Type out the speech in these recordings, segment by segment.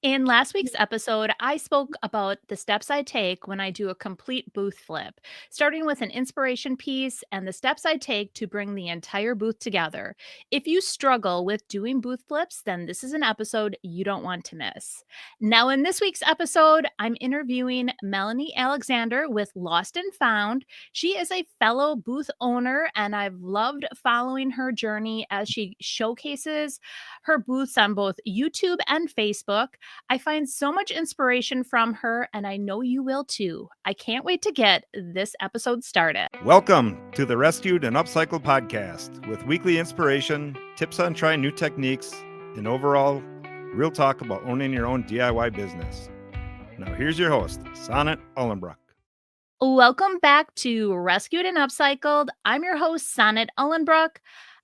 In last week's episode, I spoke about the steps I take when I do a complete booth flip, starting with an inspiration piece and the steps I take to bring the entire booth together. If you struggle with doing booth flips, then this is an episode you don't want to miss. Now, in this week's episode, I'm interviewing Melanie Alexander with Lost and Found. She is a fellow booth owner, and I've loved following her journey as she showcases her booths on both YouTube and Facebook. I find so much inspiration from her, and I know you will too. I can't wait to get this episode started. Welcome to the Rescued and Upcycled podcast with weekly inspiration, tips on trying new techniques, and overall real talk about owning your own DIY business. Now here's your host, Sonnet Ullenbrook. Welcome back to Rescued and Upcycled. I'm your host, Sonnet Ullenbrook.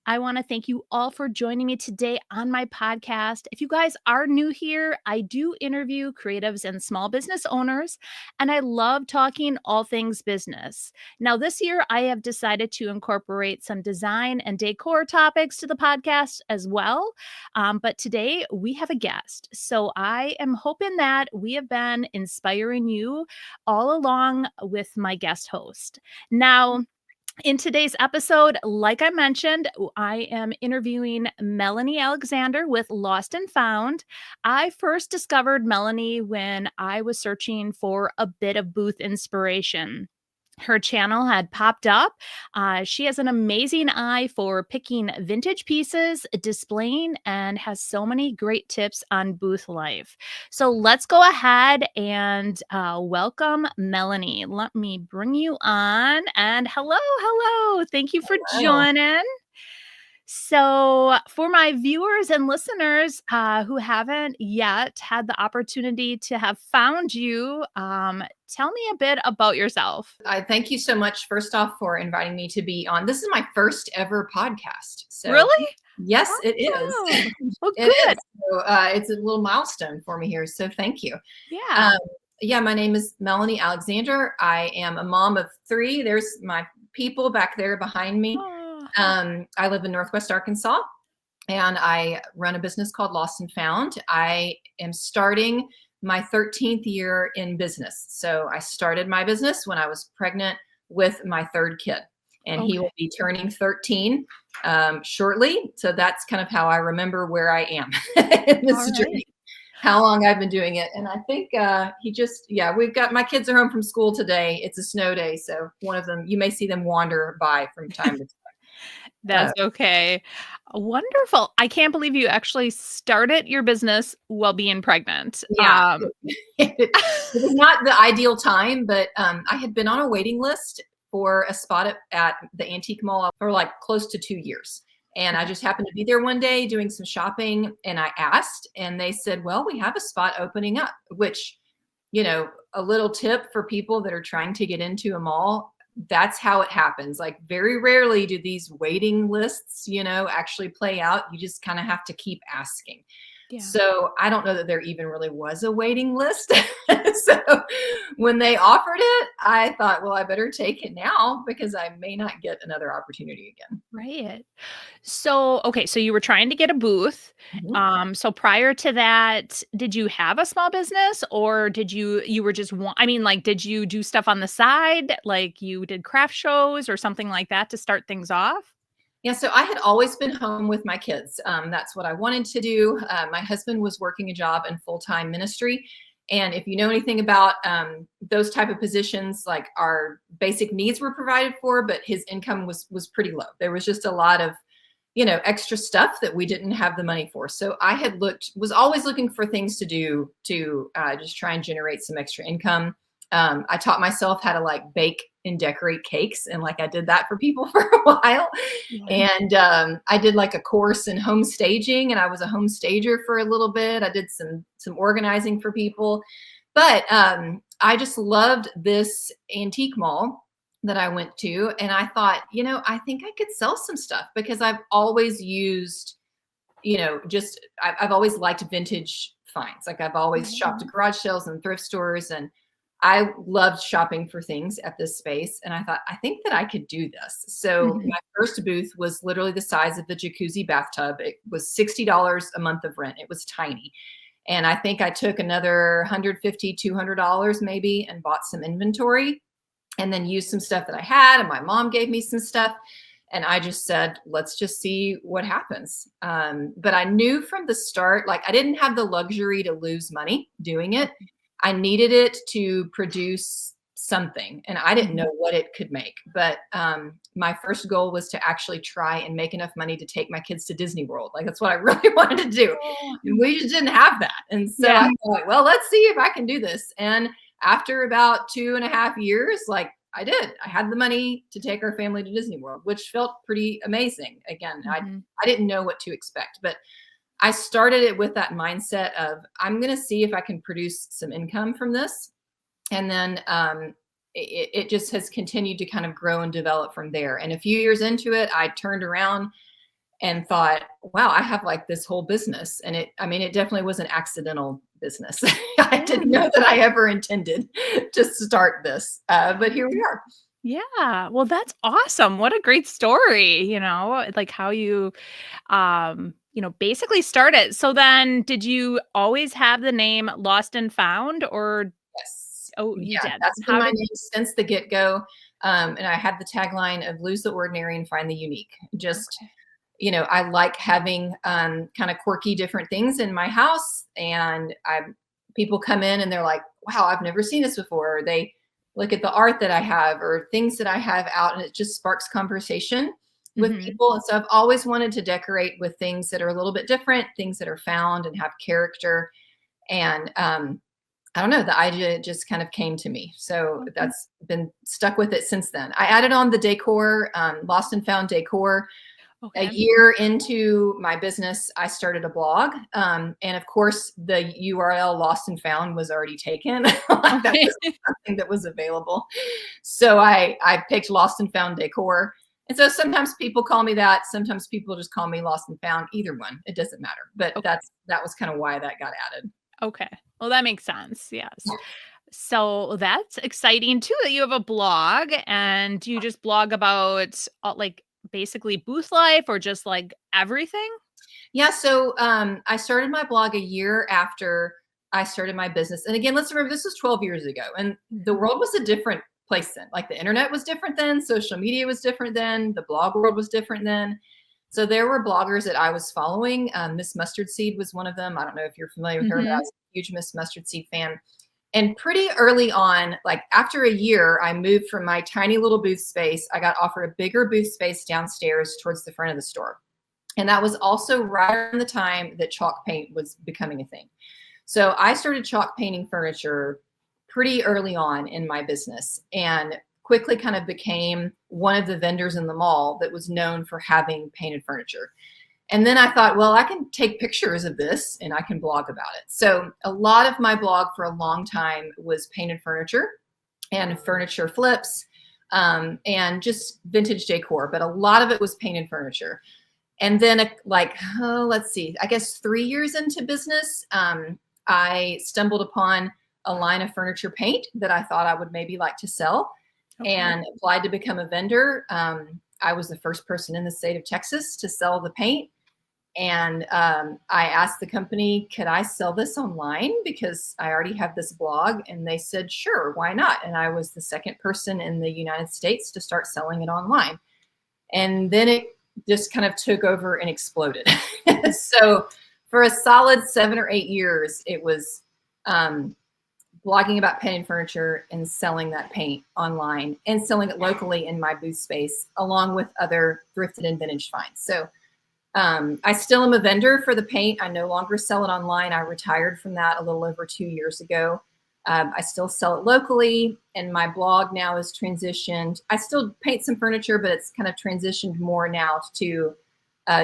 I want to thank you all for joining me today on my podcast. If you guys are new here, I do interview creatives and small business owners, and I love talking all things business. Now, this year, I have decided to incorporate some design and decor topics to the podcast as well. But today, we have a guest. So I am hoping that we have been inspiring you all along with my guest host. Now, in today's episode, like I mentioned, I am interviewing Melanie Alexander with Lost and Found. I first discovered Melanie when I was searching for a bit of booth inspiration. Her channel had popped up. She has an amazing eye for picking vintage pieces, displaying, and has so many great tips on booth life. So let's go ahead and welcome Melanie. Let me bring you on. And hello. Thank you for joining. So, for my viewers and listeners who haven't yet had the opportunity to have found you, tell me a bit about yourself. I thank you so much, first off, for inviting me to be on. This is my first ever podcast. So, really? Yes, Awesome. it is. Well, It good. is. So, it's a little milestone for me here. So thank you. Yeah. My name is Melanie Alexander. I am a mom of 3. There's my people back there behind me. Oh. I live in Northwest Arkansas, and I run a business called Lost and Found. I am starting my 13th year in business. So I started my business when I was pregnant with my 3rd kid, and he will be turning 13 shortly. So that's kind of how I remember where I am in this journey, how long I've been doing it. And I think we've got, my kids are home from school today. It's a snow day. So one of them, you may see them wander by from time to time. That's okay. Wonderful. I can't believe you actually started your business while being pregnant. Yeah. It was not the ideal time, but I had been on a waiting list for a spot at the antique mall for like close to 2 years. And I just happened to be there one day doing some shopping, and I asked, and they said, well, we have a spot opening up, which, a little tip for people that are trying to get into a mall. That's how it happens. Like, very rarely do these waiting lists, actually play out. You just kind of have to keep asking. Yeah. So I don't know that there even really was a waiting list. So when they offered it, I thought, well, I better take it now because I may not get another opportunity again. Right. So, so you were trying to get a booth. Mm-hmm. So prior to that, did you have a small business, or did you were just did you do stuff on the side? Like you did craft shows or something like that to start things off? Yeah, so I had always been home with my kids. That's what I wanted to do. My husband was working a job in full-time ministry. And if you know anything about those type of positions, like, our basic needs were provided for, but his income was pretty low. There was just a lot of, extra stuff that we didn't have the money for. So I was always looking for things to do to just try and generate some extra income. I taught myself how to bake and decorate cakes, and I did that for people for a while. Yeah. And I did a course in home staging, and I was a home stager for a little bit. I did some organizing for people, but I just loved this antique mall that I went to, and I thought, I think I could sell some stuff because I've always used, I've always liked vintage finds. I've always shopped at garage sales and thrift stores, and I loved shopping for things at this space. And I thought, I think that I could do this. So my first booth was literally the size of the jacuzzi bathtub. It was $60 a month of rent. It was tiny. And I think I took another $150, $200 maybe and bought some inventory and then used some stuff that I had. And my mom gave me some stuff. And I just said, let's just see what happens. But I knew from the start, like I didn't have the luxury to lose money doing it. I needed it to produce something, and I didn't know what it could make. But my first goal was to actually try and make enough money to take my kids to Disney World. Like that's what I really wanted to do. And we just didn't have that. And so I thought, well, let's see if I can do this. And after about 2.5 years, like I did. I had the money to take our family to Disney World, which felt pretty amazing. Again, I didn't know what to expect, but I started it with that mindset of I'm going to see if I can produce some income from this. And then it just has continued to kind of grow and develop from there. And a few years into it, I turned around and thought, wow, I have like this whole business. And it definitely was an accidental business. I didn't know that I ever intended to start this, but here we are. Yeah. Well, that's awesome. What a great story, like how you, basically started. So then did you always have the name Lost and Found or? Yes. Oh, you Yeah, did. that's been my name since the get-go. And I had the tagline of lose the ordinary and find the unique. Just, I like having kind of quirky different things in my house. And people come in and they're like, wow, I've never seen this before. Or they look at the art that I have or things that I have out, and it just sparks conversation with people. And so I've always wanted to decorate with things that are a little bit different, things that are found and have character. And I don't know, the idea just kind of came to me. So that's been stuck with it since then. I added on the decor, Lost and Found Decor. A year into my business, I started a blog. And of course, the URL Lost and Found was already taken. That was something that was available. So I picked Lost and Found Decor. And so sometimes people call me that. Sometimes people just call me Lost and Found. Either one. It doesn't matter. But that was kind of why that got added. Okay. Well, that makes sense. Yes. So that's exciting too that you have a blog and you just blog about like basically booth life or just like everything? Yeah. So I started my blog a year after I started my business. And again, let's remember this was 12 years ago and the world was a different place then. Like the internet was different then. Social media was different then. The blog world was different then. So there were bloggers that I was following. Miss Mustard Seed was one of them. I don't know if you're familiar with her, but I was a huge Miss Mustard Seed fan. And pretty early on, like after a year, I moved from my tiny little booth space. I got offered a bigger booth space downstairs towards the front of the store. And that was also right around the time that chalk paint was becoming a thing. So I started chalk painting furniture pretty early on in my business and quickly kind of became one of the vendors in the mall that was known for having painted furniture. And then I thought, well, I can take pictures of this and I can blog about it. So a lot of my blog for a long time was painted furniture and furniture flips and just vintage decor. But a lot of it was painted furniture. And then let's see, I guess 3 years into business, I stumbled upon a line of furniture paint that I thought I would maybe like to sell and applied to become a vendor. I was the first person in the state of Texas to sell the paint. And I asked the company, could I sell this online? Because I already have this blog. And they said, sure, why not? And I was the second person in the United States to start selling it online. And then it just kind of took over and exploded. So for a solid 7 or 8 years, it was blogging about painted furniture and selling that paint online and selling it locally in my booth space, along with other thrifted and vintage finds. So I still am a vendor for the paint. I no longer sell it online. I retired from that a little over 2 years ago. I still sell it locally, and my blog now is transitioned. I still paint some furniture, but it's kind of transitioned more now to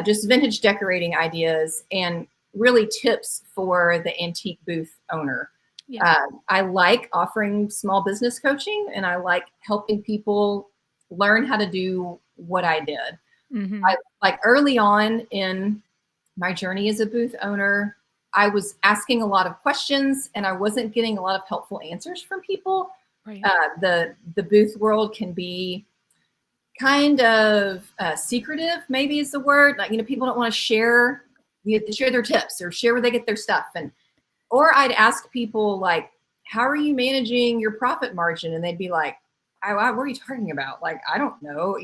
just vintage decorating ideas and really tips for the antique booth owner. Yeah. I like offering small business coaching, and I like helping people learn how to do what I did. Like early on in my journey as a booth owner, I was asking a lot of questions and I wasn't getting a lot of helpful answers from people. Right. The booth world can be kind of secretive, maybe is the word. Like, people don't want to share their tips or share where they get their stuff. And Or I'd ask people like, how are you managing your profit margin? And they'd be like, what are you talking about? Like, I don't know,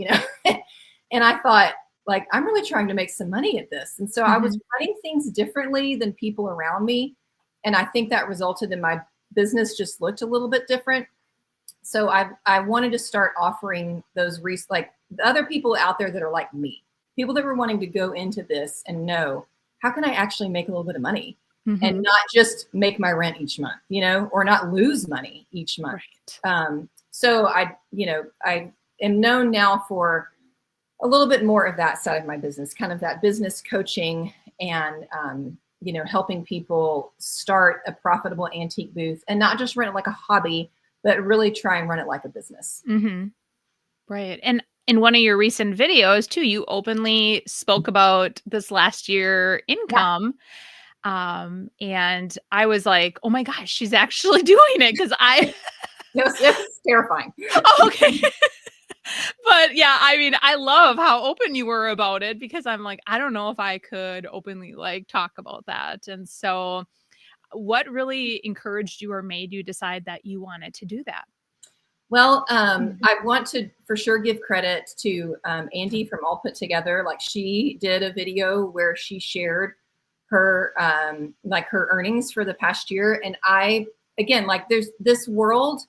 And I thought, like, I'm really trying to make some money at this. And so I was running things differently than people around me. And I think that resulted in my business just looked a little bit different. So I wanted to start offering those like the other people out there that are like me, people that were wanting to go into this and know, how can I actually make a little bit of money and not just make my rent each month, or not lose money each month. Right. So I am known now for a little bit more of that side of my business, kind of that business coaching and, helping people start a profitable antique booth and not just run it like a hobby, but really try and run it like a business. Right. And in one of your recent videos too, you openly spoke about this last year Yeah. income. And I was like, oh my gosh, she's actually doing it. Cause It was terrifying. oh, okay. But yeah, I mean, I love how open you were about it because I'm like, I don't know if I could openly like talk about that. And so what really encouraged you or made you decide that you wanted to do that? Well, I want to for sure give credit to Andy from All Put Together. Like, she did a video where she shared her her earnings for the past year. And again, like, there's this world,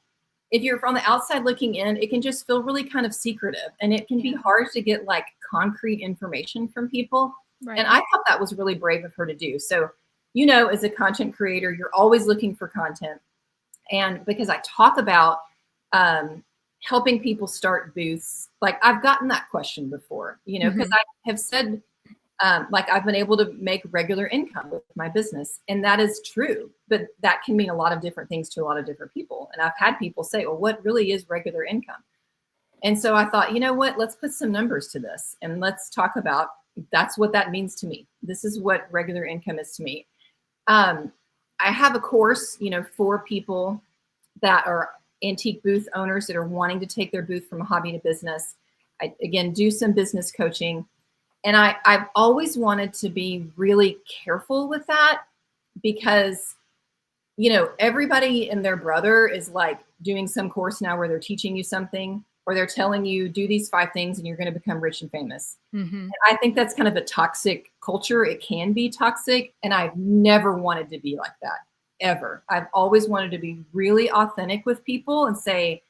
if you're from the outside looking in, it can just feel really kind of secretive, and it can be hard to get like concrete information from people. Right. And I thought that was really brave of her to do. So, as a content creator, you're always looking for content. And because I talk about helping people start booths, like, I've gotten that question before, because I have said, like, I've been able to make regular income with my business. And that is true, but that can mean a lot of different things to a lot of different people. And I've had people say, well, what really is regular income? And so I thought, you know what, let's put some numbers to this and let's talk about, that's what that means to me. This is what regular income is to me. I have a course, for people that are antique booth owners that are wanting to take their booth from a hobby to business. I, again, do some business coaching. And I've always wanted to be really careful with that because, everybody and their brother is like doing some course now where they're teaching you something, or they're telling you, do these 5 things and you're going to become rich and famous. And I think that's kind of a toxic culture. It can be toxic. And I've never wanted to be like that, ever. I've always wanted to be really authentic with people and say,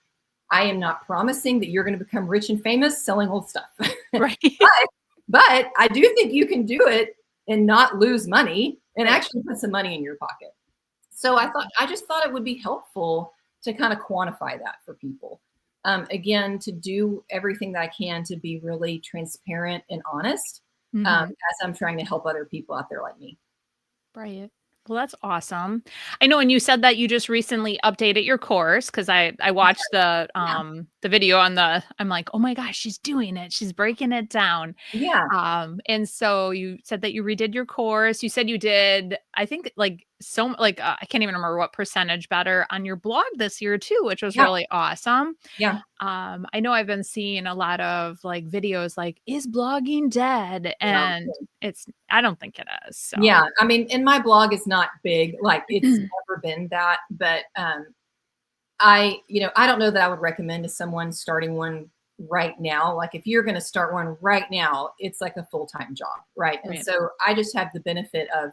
I am not promising that you're going to become rich and famous selling old stuff. Right. But I do think you can do it and not lose money and actually put some money in your pocket. So I just thought it would be helpful to kind of quantify that for people. Again, to do everything that I can to be really transparent and honest as I'm trying to help other people out there like me. Right. Well, that's awesome. I know, and you said that you just recently updated your course because I watched the video on I'm like, oh my gosh, she's doing it. She's breaking it down. Yeah. And so you said that you redid your course. You said you did, I think I can't even remember what percentage better on your blog this year too, which was really awesome. Yeah. I know I've been seeing a lot of like videos like, is blogging dead? And I don't think it is. So. Yeah. I mean, and my blog is not big, like it's never been that, but I don't know that I would recommend to someone starting one right now. Like, if you're going to start one right now, it's like a full-time job. Right. And so I just have the benefit of,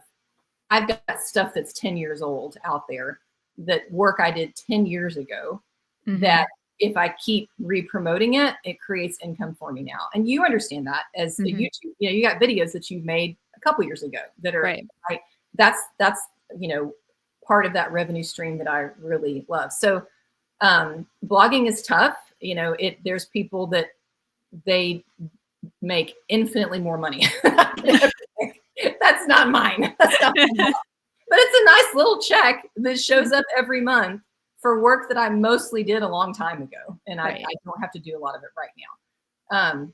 I've got stuff that's 10 years old out there, that work I did 10 years ago, that if I keep re-promoting it, it creates income for me now. And you understand that as a YouTube, you got videos that you made a couple years ago that are right. That's part of that revenue stream that I really love. So blogging is tough. There's people that they make infinitely more money. That's not mine. That's not mine. But it's a nice little check that shows up every month for work that I mostly did a long time ago. And I don't have to do a lot of it right now.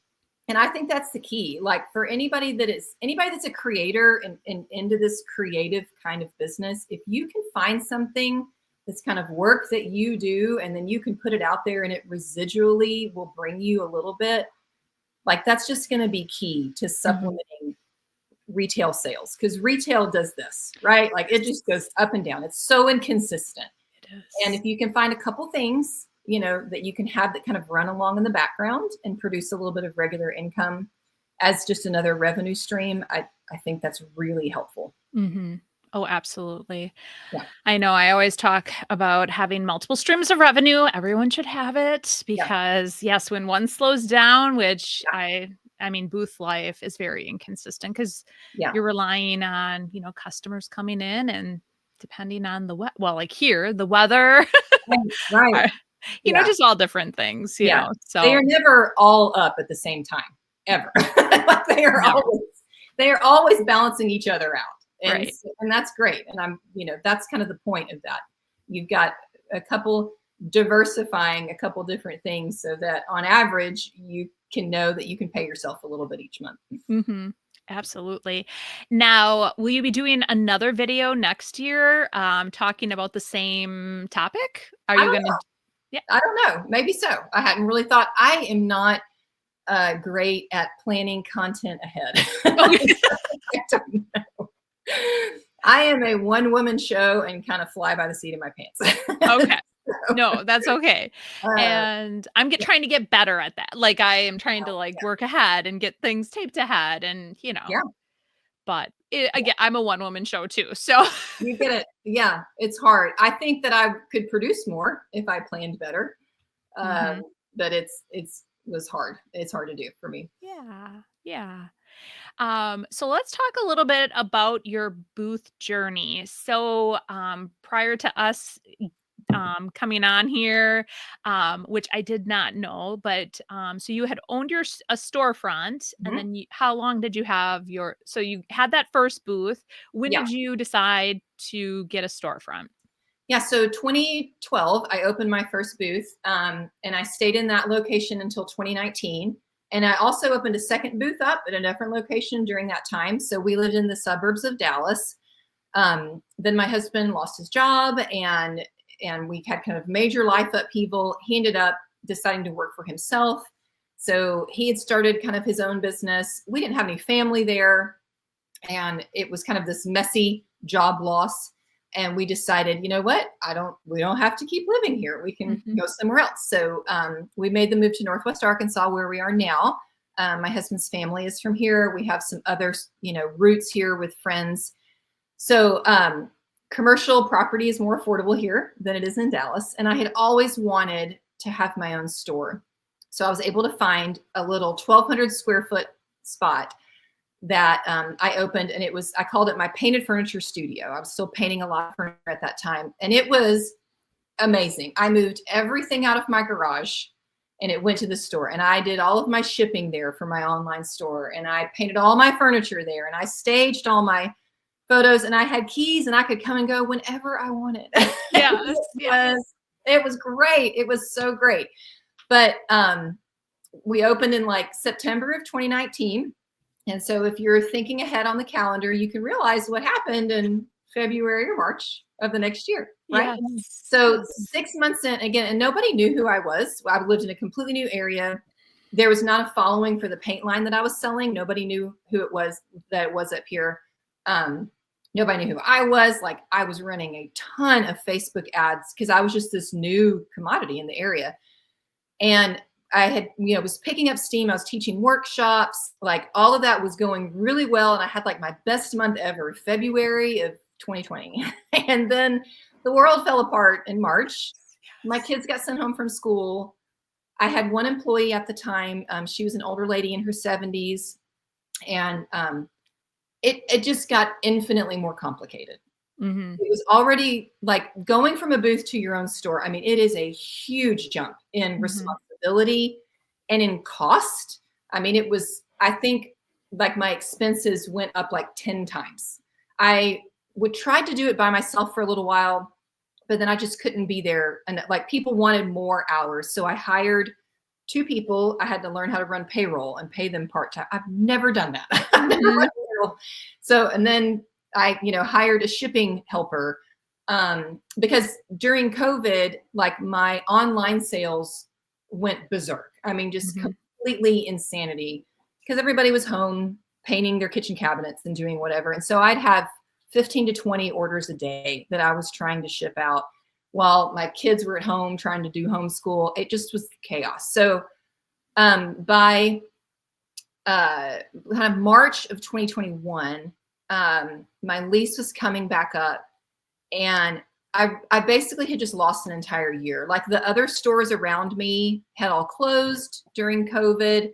And I think that's the key. Like, for anybody that's a creator and into this creative kind of business, if you can find something that's kind of work that you do, and then you can put it out there and it residually will bring you a little bit, like, that's just going to be key to supplementing retail sales, because retail does this, right? Like it just goes up and down. It's so inconsistent. It is. And if you can find a couple things, that you can have that kind of run along in the background and produce a little bit of regular income as just another revenue stream, I think that's really helpful. Mm-hmm. Oh, absolutely. Yeah. I know I always talk about having multiple streams of revenue. Everyone should have it because yes, when one slows down, which I mean, booth life is very inconsistent because you're relying on, customers coming in and depending on like here, the weather, Right. just all different things, so they are never all up at the same time, ever. Like they are always balancing each other out. And, and that's great. And that's kind of the point of that. You've got a couple diversifying a couple different things so that on average, you can know that you can pay yourself a little bit each month. Mm-hmm. Absolutely. Now, will you be doing another video next year talking about the same topic? Are you going to? Yeah, I don't know. Maybe so. I hadn't really thought. I am not great at planning content ahead. Okay. I don't know. I am a one-woman show and kind of fly by the seat of my pants. Okay. No, that's okay. And I'm trying to get better at that. Like I am trying to work ahead and get things taped ahead and, but again, I'm a one-woman show too. So you get it. Yeah, it's hard. I think that I could produce more if I planned better. But it was hard. It's hard to do for me. Yeah. Yeah. So let's talk a little bit about your booth journey. So, prior to us coming on here, which I did not know, but so you had owned a storefront, and then how long did you have so you had that first booth. When did you decide to get a storefront? Yeah, so 2012, I opened my first booth, and I stayed in that location until 2019. And I also opened a second booth up at a different location during that time. So we lived in the suburbs of Dallas. Then my husband lost his job, and we had kind of major life upheaval. He ended up deciding to work for himself. So he had started kind of his own business. We didn't have any family there, and it was kind of this messy job loss. And we decided, you know what? We don't have to keep living here. We can go somewhere else. So we made the move to Northwest Arkansas, where we are now. My husband's family is from here. We have some other, roots here with friends. So commercial property is more affordable here than it is in Dallas. And I had always wanted to have my own store. So I was able to find a little 1,200 square foot spot that I opened, and I called it my painted furniture studio. I was still painting a lot of furniture at that time, and it was amazing. I moved everything out of my garage, and it went to the store, and I did all of my shipping there for my online store, and I painted all my furniture there, and I staged all my photos, and I had keys, and I could come and go whenever I wanted. It was great. It was so great. But we opened in September of 2019. And so if you're thinking ahead on the calendar, you can realize what happened in February or March of the next year, right? Yes. So 6 months in, again, and nobody knew who I was. I lived in a completely new area. There was not a following for the paint line that I was selling. Nobody knew who it was that was up here. Nobody knew who I was. I was running a ton of Facebook ads because I was just this new commodity in the area. And I had, was picking up steam. I was teaching workshops, all of that was going really well. And I had my best month ever, February of 2020. And then the world fell apart in March. My kids got sent home from school. I had one employee at the time. She was an older lady in her 70s. And it just got infinitely more complicated. It was already going from a booth to your own store. I mean, it is a huge jump in responsibility and in cost. I mean, I think my expenses went up 10 times. I would try to do it by myself for a little while, but then I just couldn't be there. And people wanted more hours. So I hired 2 people. I had to learn how to run payroll and pay them part-time. I've never done that. I've never run payroll. So, and then I, hired a shipping helper because during COVID, my online sales went berserk. I mean, just completely insanity because everybody was home. painting their kitchen cabinets and doing whatever. And so I'd have 15 to 20 orders a day that I was trying to ship out while my kids were at home trying to do homeschool. It just was chaos. So by kind of March of 2021, my lease was coming back up, and I basically had just lost an entire year. Like the other stores around me had all closed during COVID,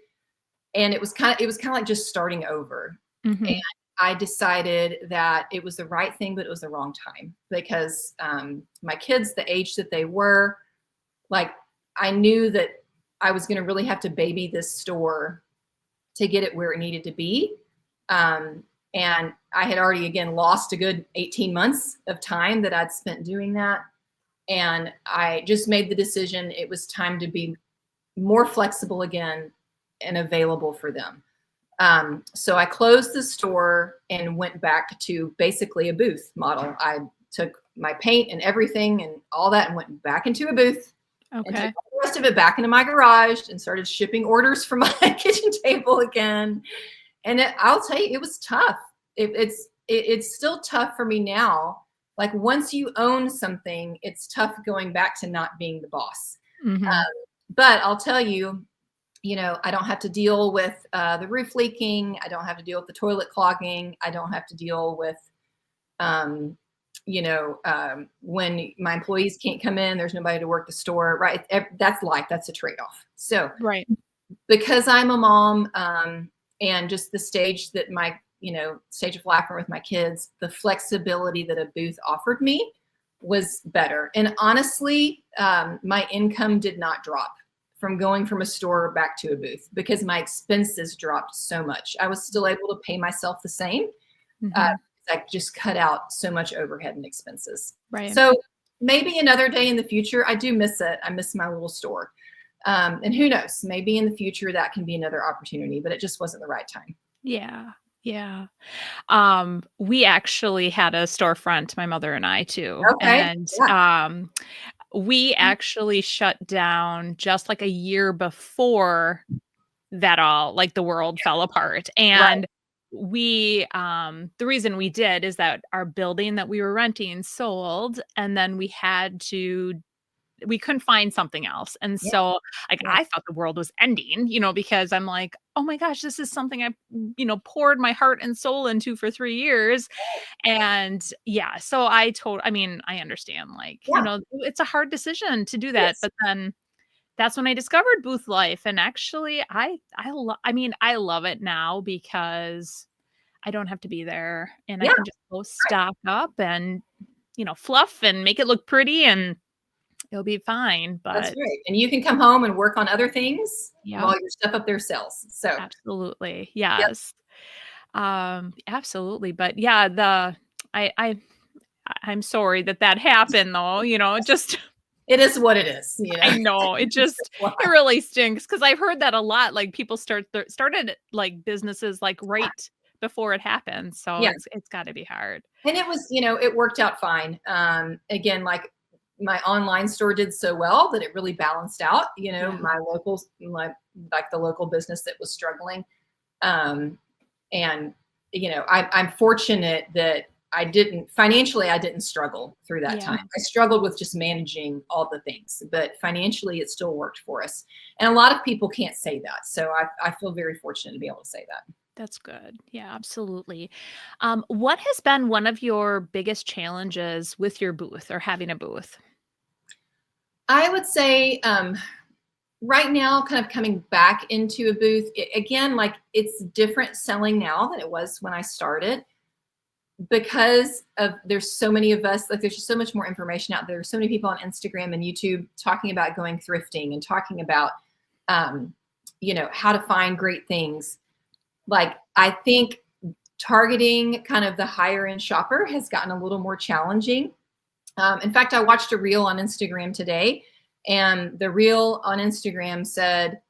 and it was kind of like just starting over. Mm-hmm. And I decided that it was the right thing, but it was the wrong time because my kids, the age that they were, like I knew that I was going to really have to baby this store to get it where it needed to be. And I had already, again, lost a good 18 months of time that I'd spent doing that. And I just made the decision it was time to be more flexible again and available for them. So I closed the store and went back to basically a booth model. I took my paint and everything and all that and went back into a booth. Okay. And took the rest of it back into my garage and started shipping orders from my kitchen table again. And I'll tell you, it was tough. It's still tough for me now. Like once you own something, it's tough going back to not being the boss. Mm-hmm. But I'll tell you, I don't have to deal with the roof leaking. I don't have to deal with the toilet clogging. I don't have to deal with, when my employees can't come in, there's nobody to work the store, right? That's life. That's a trade-off. So right. Because I'm a mom and just the stage that my, stage of life with my kids, the flexibility that a booth offered me was better. And honestly, my income did not drop from going from a store back to a booth because my expenses dropped so much. I was still able to pay myself the same. Mm-hmm. I just cut out so much overhead and expenses. Right. So maybe another day in the future, I do miss it. I miss my little store. And who knows, maybe in the future that can be another opportunity, but it just wasn't the right time. Yeah. Yeah. We actually had a storefront, my mother and I too. Okay. And Yeah. we actually shut down just like a year before that all like the world fell apart. And we the reason we did is that our building that we were renting sold, and then we couldn't find something else. And so like I thought the world was ending, because I'm like, oh my gosh, this is something I, poured my heart and soul into for 3 years. And so I understand it's a hard decision to do that. Yes. But then that's when I discovered booth life. And actually I love it now because I don't have to be there and I can just go stock up and, fluff and make it look pretty and it'll be fine. But that's right. And you can come home and work on other things while your stuff up there sells. So absolutely. Yes. Absolutely. But yeah, I'm sorry that happened though, it is what it is. I know it it really stinks because I've heard that a lot. Like people started like businesses like right before it happened. So it's got to be hard. And it was, it worked out fine. Again, like my online store did so well that it really balanced out, my local, like the local business that was struggling. And, I'm fortunate that I didn't struggle through that time. I struggled with just managing all the things, but financially it still worked for us. And a lot of people can't say that. So I feel very fortunate to be able to say that. That's good. Yeah, absolutely. What has been one of your biggest challenges with your booth or having a booth? I would say right now, kind of coming back into a booth, again, like it's different selling now than it was when I started because there's so many of us, like there's just so much more information out there. There's so many people on Instagram and YouTube talking about going thrifting and talking about, how to find great things. Like I think targeting kind of the higher end shopper has gotten a little more challenging. In fact, I watched a reel on Instagram today, and the reel on Instagram said,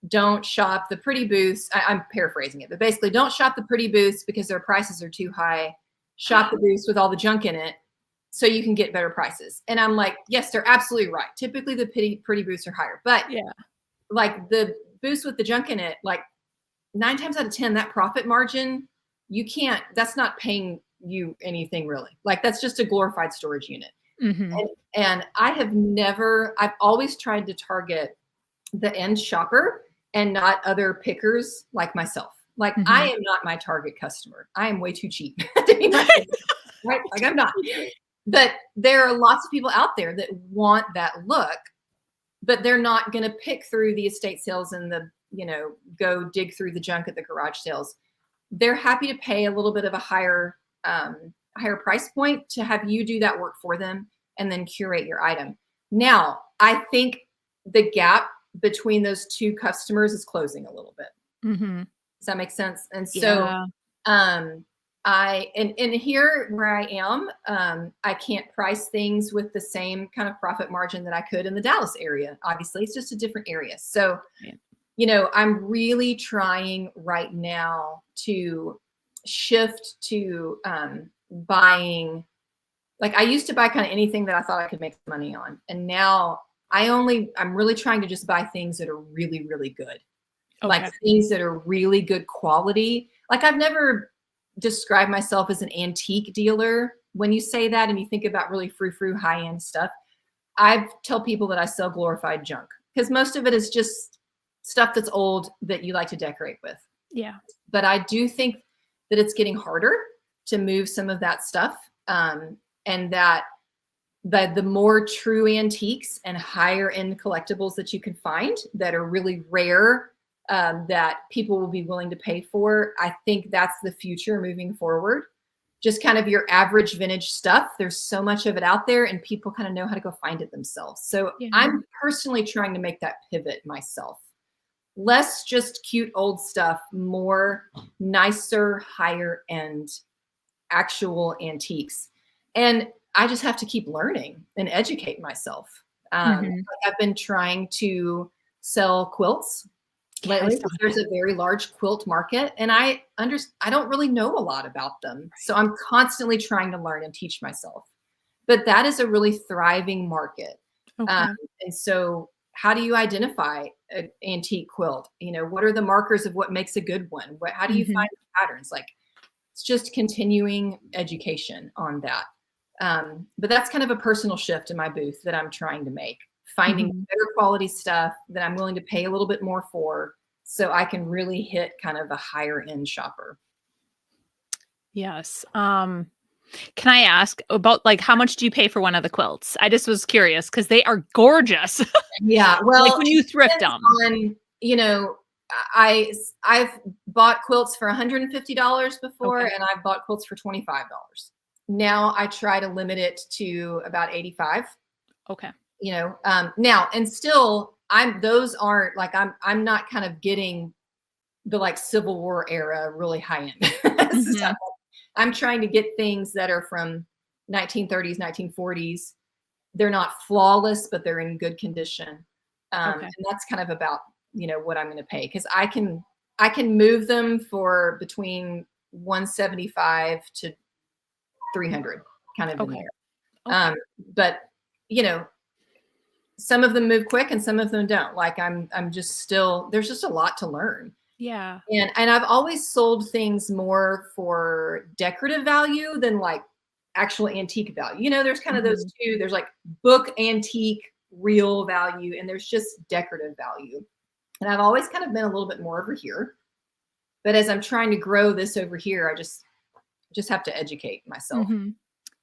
don't shop the pretty booths. I'm paraphrasing it, but basically don't shop the pretty booths because their prices are too high. Shop the booths with all the junk in it so you can get better prices. And I'm like, yes, they're absolutely right. Typically the pretty booths are higher, but like the booths with the junk in it, like 9 times out of 10, that profit margin, that's not paying you anything really. Like that's just a glorified storage unit. Mhm. And I've always tried to target the end shopper and not other pickers like myself. Like I am not my target customer. I am way too cheap to be my right? Like I'm not. But there are lots of people out there that want that look, but they're not going to pick through the estate sales and go dig through the junk at the garage sales. They're happy to pay a little bit of a higher price point to have you do that work for them and then curate your item. Now, I think the gap between those two customers is closing a little bit. Mhm. Does that make sense? And so, Yeah. and here where I am, I can't price things with the same kind of profit margin that I could in the Dallas area. Obviously, it's just a different area. So, Yeah. I'm really trying right now to shift to buying. Like I used to buy kind of anything that I thought I could make money on, and now I'm really trying to just buy things that are really, really good. Like Okay. things that are really good quality. Like I've never described myself as an antique dealer. When you say that and you think about really frou-frou high-end stuff, I tell people that I sell glorified junk because most of it is just stuff that's old that you like to decorate with. Yeah. But I do think that it's getting harder to move some of that stuff. And that the more true antiques and higher end collectibles that you can find that are really rare, that people will be willing to pay for, I think that's the future moving forward. Just kind of your average vintage stuff. There's so much of it out there and people kind of know how to go find it themselves. So Yeah. I'm personally trying to make that pivot myself. Less just cute old stuff, more nicer, higher end actual antiques. And I just have to keep learning and educate myself. I've been trying to sell quilts lately. There's a very large quilt market, and I don't really know a lot about them. So I'm constantly trying to learn and teach myself. But that is a really thriving market. Okay. And so how do you identify an antique quilt? What are the markers of what makes a good one? How do you find patterns? Like it's just continuing education on that. But that's kind of a personal shift in my booth that I'm trying to make, finding better quality stuff that I'm willing to pay a little bit more for so I can really hit kind of a higher end shopper. Yes. Can I ask about like how much do you pay for one of the quilts? I just was curious because they are gorgeous. Yeah. Well, like when you thrift them. I've bought quilts for $150 before, Okay. and I've bought quilts for $25. Now I try to limit it to about 85. Okay. Now and still those aren't like I'm not kind of getting the like Civil War era really high end stuff. I'm trying to get things that are from 1930s, 1940s. They're not flawless, but they're in good condition. And that's kind of about what I'm going to pay, because I can move them for between 175 to 300 kind of in there. But some of them move quick and some of them don't. Like I'm just still, there's just a lot to learn. Yeah. And I've always sold things more for decorative value than like actual antique value. There's kind of those two. There's like book antique real value, and there's just decorative value. And I've always kind of been a little bit more over here. But as I'm trying to grow this over here, I just have to educate myself.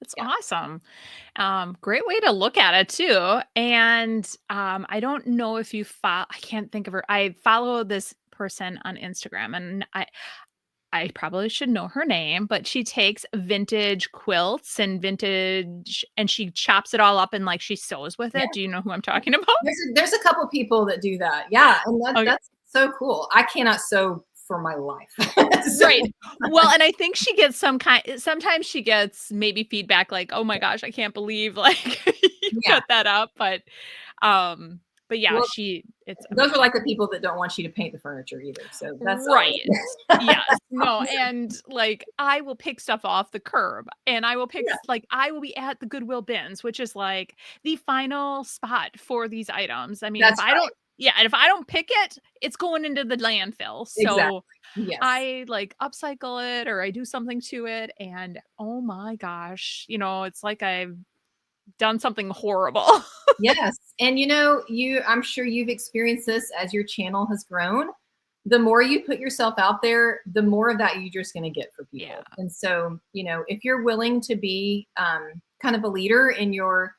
That's awesome. Great way to look at it too. And I don't know if you follow, I can't think of her. I follow this person on Instagram, and I probably should know her name, but she takes vintage quilts and she chops it all up and like she sews with it. Do you know who I'm talking about? There's a couple people that do that. Yeah. And that's so cool. I cannot sew for my life. Right. Well, and I think she gets sometimes she gets maybe feedback like, oh my gosh, I can't believe like you cut that up. But yeah, well, it's those are like the people that don't want you to paint the furniture either. So that's right. Yes. No. And like I will pick stuff off the curb, and I will pick like I will be at the Goodwill bins, which is like the final spot for these items. I mean, Yeah, and if I don't pick it, it's going into the landfill. Exactly. So Yes. I like upcycle it or I do something to it and oh my gosh, it's like I've done something horrible. Yes. And I'm sure you've experienced this as your channel has grown. The more you put yourself out there, the more of that you're just going to get for Yeah. people. And so, if you're willing to be kind of a leader in your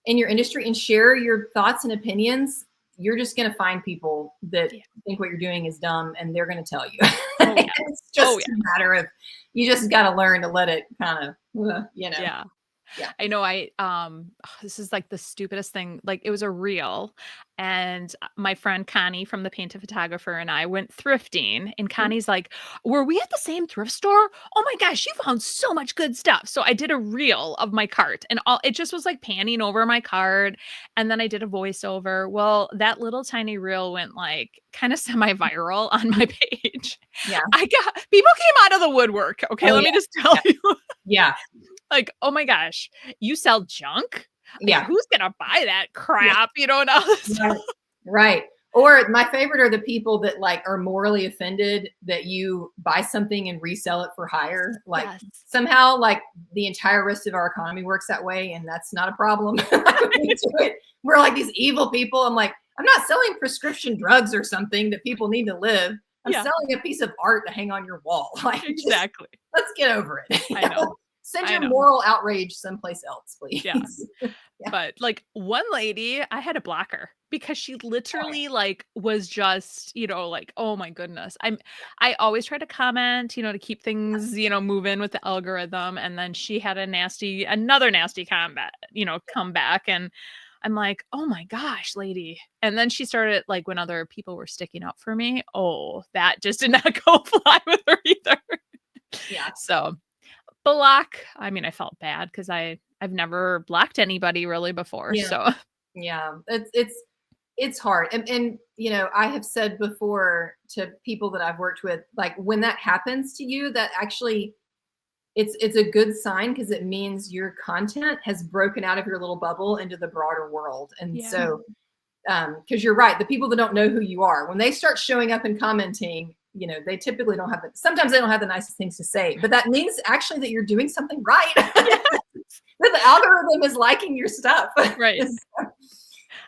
industry and share your thoughts and opinions, you're just going to find people that Yeah. think what you're doing is dumb and they're going to tell you. Oh yeah. It's just Oh yeah. a matter of you just got to learn to let it kind of, Yeah. Yeah. I know this is like the stupidest thing. Like it was a reel and my friend Connie from the Painted Photographer and I went thrifting and Connie's like, "Were we at the same thrift store? Oh my gosh, you found so much good stuff." So I did a reel of my cart and it just was like panning over my cart and then I did a voiceover. Well, that little tiny reel went like kind of semi-viral on my page. Yeah. People came out of the woodwork. Okay, Oh, let me just tell yeah. you. Yeah. Like, "Oh my gosh, you sell junk? Like, Yeah. who's gonna buy that Yeah. crap?" And all this stuff. Right. Right. Or my favorite are the people that like are morally offended that you buy something and resell it for higher. Like Yes. somehow like the entire rest of our economy works that way and that's not a problem. We do it. We're like these evil people. I'm like, I'm not selling prescription drugs or something that people need to live. I'm Yeah. selling a piece of art to hang on your wall. Like Exactly. let's get over it. I know. Send I your know. moral outrage someplace else, please. Yeah. Yeah. But, like, one lady, I had to block her because she literally, like, was just, like, oh my goodness. I always try to comment, to keep things, moving with the algorithm, and then she had another nasty combat, come back, and I'm like, "Oh my gosh, lady." And then she started like, when other people were sticking up for me, oh, that just did not go fly with her either. Yeah. So, block. I mean, I felt bad because I've never blocked anybody really before. Yeah. So Yeah. It's hard. And I have said before to people that I've worked with, like when that happens to you, that actually it's a good sign because it means your content has broken out of your little bubble into the broader world. And Yeah. so because you're right, the people that don't know who you are, when they start showing up and commenting, they typically don't have sometimes they don't have the nicest things to say, but that means actually that you're doing something right. That the algorithm is liking your stuff. Right.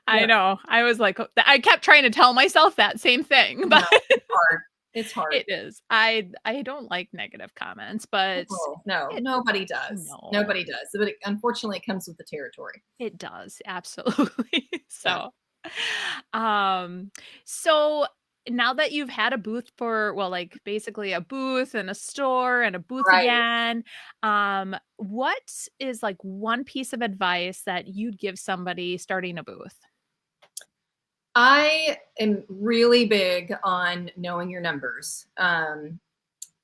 I Yeah. know. I was like, I kept trying to tell myself that same thing, but No, it's hard. It's hard. it is. I don't like negative comments, but No, it, nobody does. no, Nobody does. But unfortunately, it comes with the territory. it does absolutely. Yeah. Um, so now that you've had a booth for, well, like basically a booth and a store and a booth Right. again, what is like one piece of advice that you'd give somebody starting a booth? I am really big on knowing your numbers.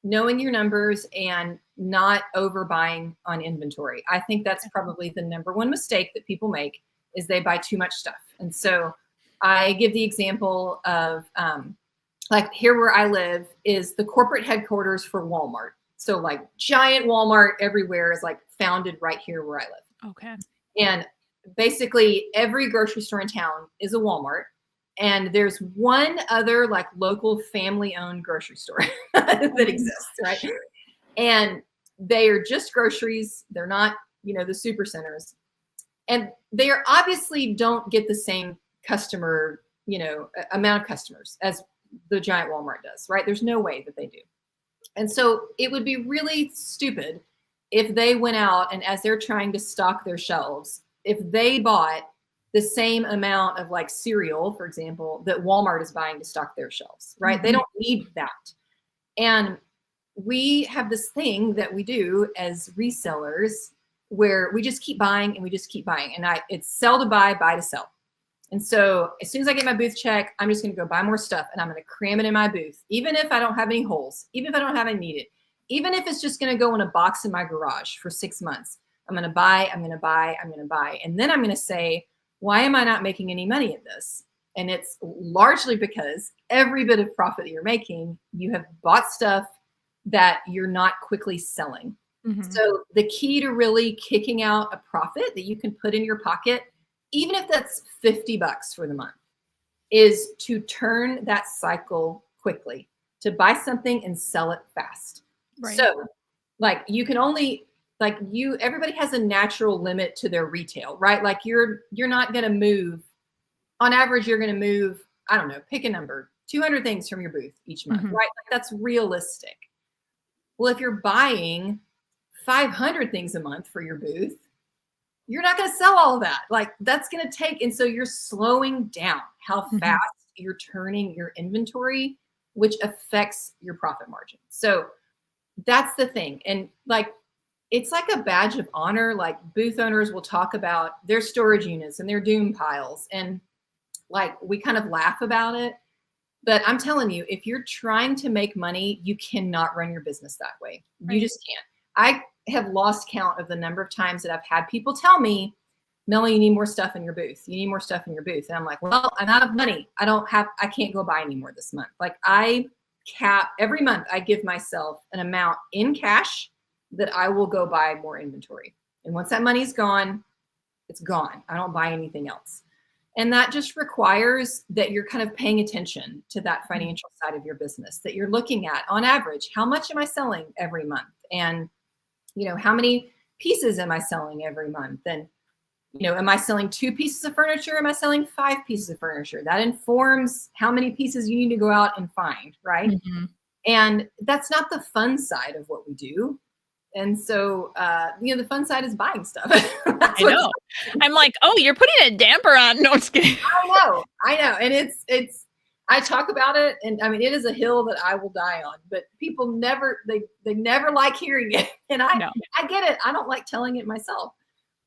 Knowing your numbers and not overbuying on inventory. I think that's probably the number one mistake that people make is they buy too much stuff. And so I give the example of like here where I live is the corporate headquarters for Walmart. So like giant Walmart everywhere is like founded right here where I live. Okay. And basically every grocery store in town is a Walmart. And there's one other like local family-owned grocery store that exists, right? And they are just groceries. They're not, the super centers. And they are obviously don't get the same customer, amount of customers as the giant Walmart does, right? There's no way that they do. And so it would be really stupid if they went out and as they're trying to stock their shelves, if they bought the same amount of like cereal, for example, that Walmart is buying to stock their shelves, right? They don't need that. And we have this thing that we do as resellers where we just keep buying and we just keep buying. And it's sell to buy to sell. And so as soon as I get my booth check, I'm just going to go buy more stuff and I'm going to cram it in my booth, even if I don't have any holes, even if I don't have any needed, even if it's just going to go in a box in my garage for 6 months. I'm going to buy, I'm going to buy, I'm going to buy. And then I'm going to say, why am I not making any money at this? And it's largely because every bit of profit that you're making, you have bought stuff that you're not quickly selling. Mm-hmm. So the key to really kicking out a profit that you can put in your pocket, even if that's $50 for the month, is to turn that cycle quickly, to buy something and sell it fast. Right. So like you can only everybody has a natural limit to their retail, right? Like you're not going to move, on average, you're going to move, I don't know, pick a number, 200 things from your booth each month, right? Like that's realistic. Well, if you're buying 500 things a month for your booth, you're not going to sell all of that. Like that's going to take, and so you're slowing down how fast you're turning your inventory, which affects your profit margin. So that's the thing. And like, it's like a badge of honor. Like booth owners will talk about their storage units and their doom piles. And like, we kind of laugh about it, but I'm telling you, if you're trying to make money, you cannot run your business that way. You just can't. I have lost count of the number of times that I've had people tell me, Melanie, you need more stuff in your booth. You need more stuff in your booth. And I'm like, well, I'm out of money. I can't go buy any more this month. Like I cap every month, I give myself an amount in cash that I will go buy more inventory. And once that money's gone, it's gone. I don't buy anything else. And that just requires that you're kind of paying attention to that financial side of your business, that you're looking at on average, how much am I selling every month? And, you know, how many pieces am I selling every month? And, you know, am I selling 2 pieces of furniture? Am I selling 5 pieces of furniture? That informs how many pieces you need to go out and find, right? And that's not the fun side of what we do. And so, you know, the fun side is buying stuff. I know. I'm like, oh, you're putting a damper on. No, I'm just kidding. I know. And I talk about it, and I mean, it is a hill that I will die on, but people never, they never like hearing it. And I get it. I don't like telling it myself,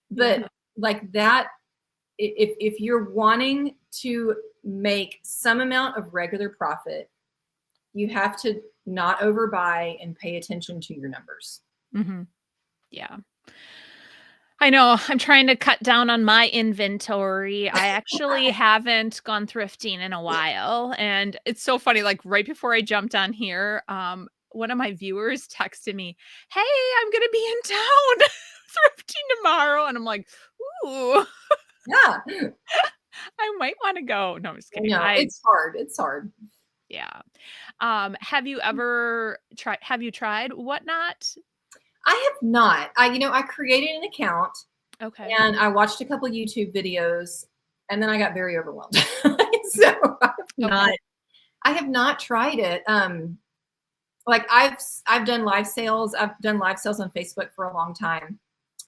but like that, if you're wanting to make some amount of regular profit, you have to not overbuy and pay attention to your numbers. Yeah. I know. I'm trying to cut down on my inventory. I actually haven't gone thrifting in a while. And it's so funny. Like right before I jumped on here, one of my viewers texted me, hey, I'm going to be in town thrifting tomorrow. And I'm like, ooh. Yeah. I might want to go. No, I'm just kidding. No, it's hard. It's hard. Yeah. Have you tried Whatnot? I have not. I created an account. Okay. And I watched a couple of YouTube videos, and then I got very overwhelmed. So I have not tried it. Like I've done live sales. I've done live sales on Facebook for a long time.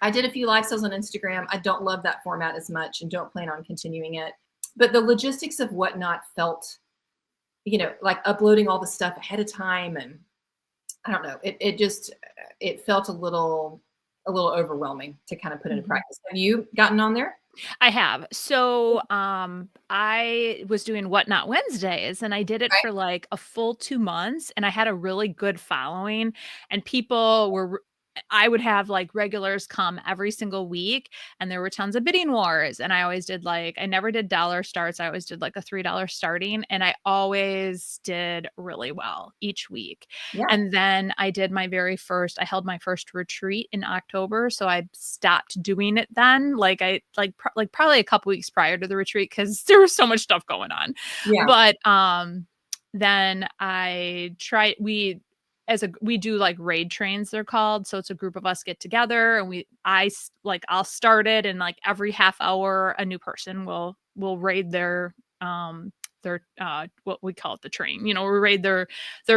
I did a few live sales on Instagram. I don't love that format as much and don't plan on continuing it. But the logistics of Whatnot felt, you know, like uploading all the stuff ahead of time, and I don't know. It felt a little overwhelming to kind of put into practice. Have you gotten on there? I have. So I was doing Whatnot Wednesdays, and I did it for like a full 2 months, and I had a really good following, and I would have like regulars come every single week, and there were tons of bidding wars. And I always did I never did dollar starts. I always did like a $3 starting, and I always did really well each week. Yeah. And then I held my first retreat in October. So I stopped doing it then, probably a couple weeks prior to the retreat, because there was so much stuff going on. Yeah. But then I tried, we do like raid trains, they're called. So it's a group of us get together, and I'll start it, and like every half hour a new person will raid their what we call it, the train, we raid their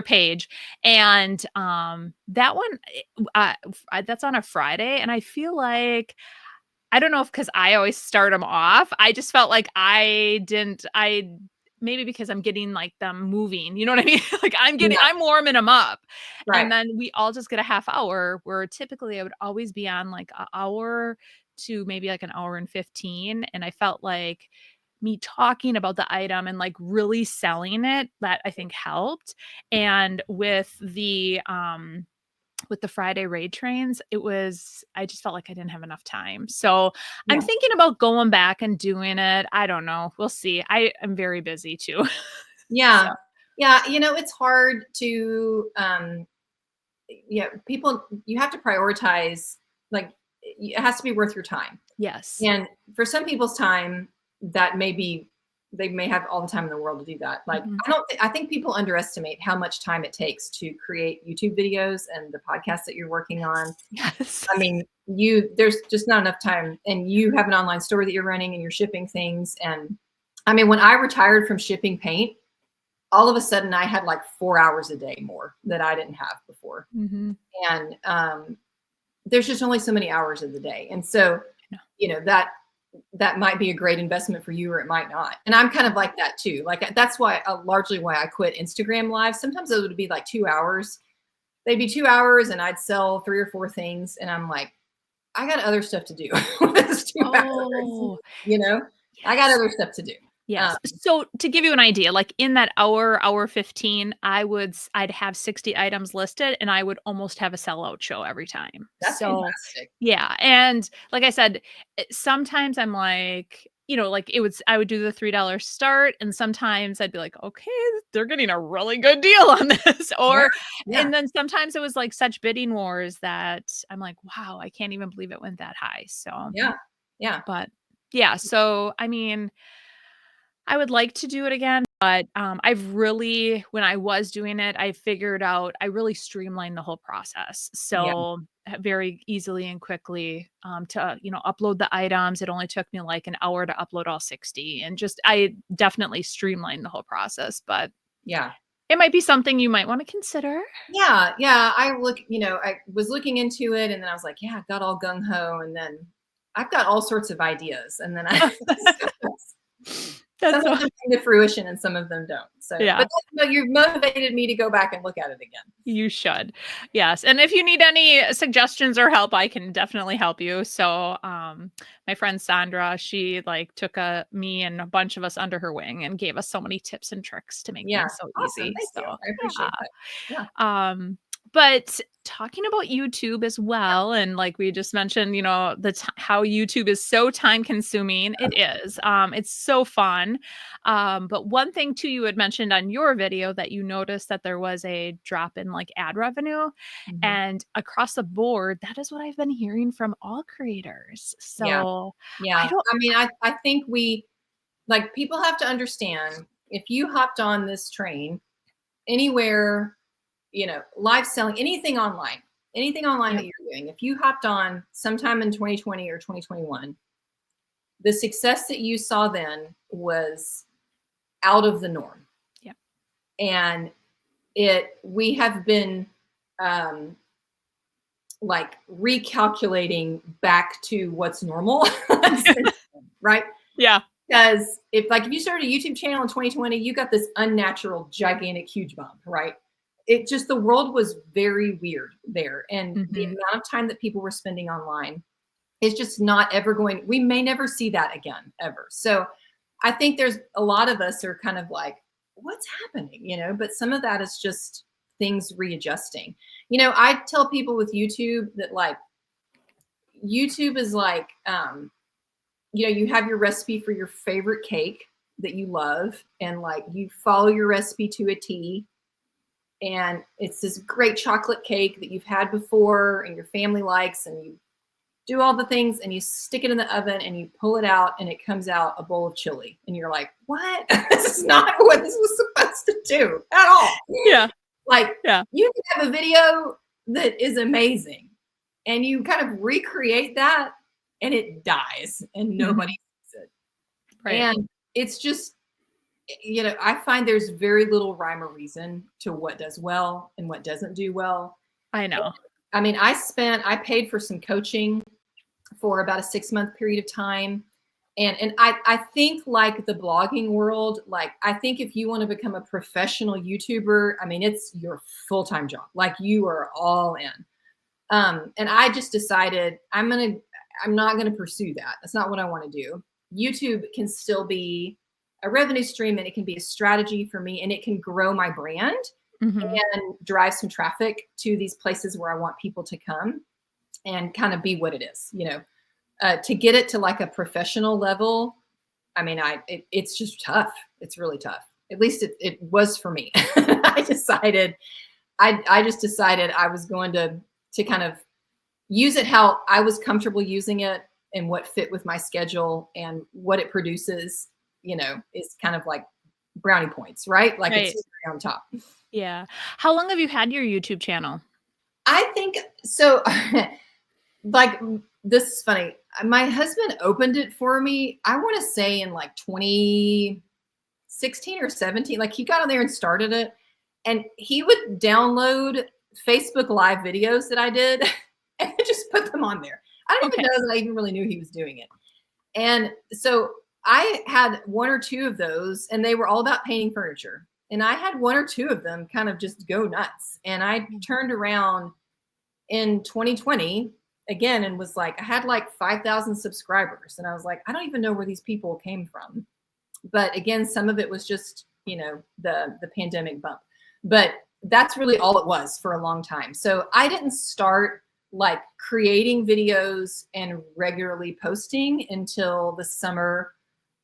page. And that one, that's on a Friday. And I feel like, I don't know if, cause I always start them off, I just felt like maybe because I'm getting like them moving, you know what I mean? Like I'm warming them up. Right. And then we all just get a half hour, where typically I would always be on like an hour to maybe like an hour and 15. And I felt like me talking about the item and like really selling it, that I think helped. And with the Friday raid trains, I just felt like I didn't have enough time. So I'm thinking about going back and doing it. I don't know. We'll see. I am very busy too. Yeah. So. Yeah. It's hard to, people, you have to prioritize, like it has to be worth your time. Yes. And for some people's time, that may be they may have all the time in the world to do that. Like, Mhm. I think people underestimate how much time it takes to create YouTube videos and the podcast that you're working on. Yes. I mean, there's just not enough time, and you have an online store that you're running and you're shipping things. And I mean, when I retired from shipping paint, all of a sudden I had like 4 hours a day more that I didn't have before. Mhm. And there's just only so many hours of the day. And so, Yeah. you know, that might be a great investment for you, or it might not. And I'm kind of like that too. Like, that's why largely why I quit Instagram Live. Sometimes it would be like 2 hours. They'd be 2 hours and I'd sell 3 or 4 things. And I'm like, I got other stuff to do with this 2 hours, Oh, you know, I got yes. other stuff to do. Yes. So to give you an idea, like in that hour 15, I'd have 60 items listed and I would almost have a sellout show every time. That's So fantastic. yeah. And like I said, sometimes I'm like, like I would do the $3 start, and sometimes I'd be like, okay, they're getting a really good deal on this. Yeah. Or, Yeah. and then sometimes it was like such bidding wars that I'm like, wow, I can't even believe it went that high. So, Yeah. Yeah. but yeah. So, I mean, I would like to do it again, but, when I was doing it, I figured out I really streamlined the whole process. Yeah. So, very easily and quickly, to, upload the items. It only took me like an hour to upload all 60, and just I definitely streamlined the whole process, but Yeah. it might be something you might wanna consider. Yeah. Yeah. I was looking into it, and then I was like, yeah, I got all gung ho. And then I've got all sorts of ideas. And then some That's of so them come to fruition and some of them don't. So, yeah. but you've motivated me to go back and look at it again. You should. Yes, and if you need any suggestions or help, I can definitely help you. So, my friend Sandra, she like took me and a bunch of us under her wing and gave us so many tips and tricks to make Yeah. things so Awesome. easy. Thank you. So, I appreciate that. Yeah. but talking about YouTube as well, and like we just mentioned, how YouTube is so time consuming. It is. It's so fun. But one thing too, you had mentioned on your video that you noticed that there was a drop in like ad revenue, Mhm. and across the board, that is what I've been hearing from all creators. Yeah. So I Yeah. don't. I mean, I think people have to understand, if you hopped on this train anywhere, live selling, anything online Yep. that you're doing, if you hopped on sometime in 2020 or 2021, the success that you saw then was out of the norm. Yep. And we have been um, like recalculating back to what's normal, right? Yeah. Because if you started a YouTube channel in 2020, you got this unnatural, gigantic, huge bump, right? It just, the world was very weird there. And the Mhm. amount of time that people were spending online is just not ever we may never see that again, ever. So I think there's a lot of us are kind of like, what's happening, but some of that is just things readjusting. I tell people with YouTube that like, YouTube is like, you have your recipe for your favorite cake that you love, and like you follow your recipe to a T, and it's this great chocolate cake that you've had before and your family likes, and you do all the things and you stick it in the oven and you pull it out and it comes out a bowl of chili, and you're like, what? This is not what this was supposed to do at all. Yeah. Like, Yeah. you can have a video that is amazing and you kind of recreate that and it dies and nobody sees it. Right. And it's just, I find there's very little rhyme or reason to what does well and what doesn't do well. I know. I mean, I paid for some coaching for about a 6-month period of time. And I think like the blogging world, like I think if you want to become a professional YouTuber, I mean, it's your full-time job. Like you are all in. And I just decided I'm not going to pursue that. That's not what I want to do. YouTube can still be a revenue stream, and it can be a strategy for me, and it can grow my brand and drive some traffic to these places where I want people to come and kind of be what it is, to get it to like a professional level. I mean, it's just tough. It's really tough. At least it was for me. I just decided I was going to kind of use it how I was comfortable using it and what fit with my schedule and what it produces. is kind of like brownie points, right? Like Right. it's on top. Yeah. How long have you had your YouTube channel? I think so. Like, this is funny. My husband opened it for me, I want to say in like 2016 or 17. Like, he got on there and started it, and he would download Facebook Live videos that I did and just put them on there. I didn't even know that I even really knew he was doing it. And so I had one or two of those, and they were all about painting furniture. And I had one or two of them kind of just go nuts. And I turned around in 2020 again and was like, I had like 5,000 subscribers. And I was like, I don't even know where these people came from. But again, some of it was just, the pandemic bump. But that's really all it was for a long time. So I didn't start like creating videos and regularly posting until the summer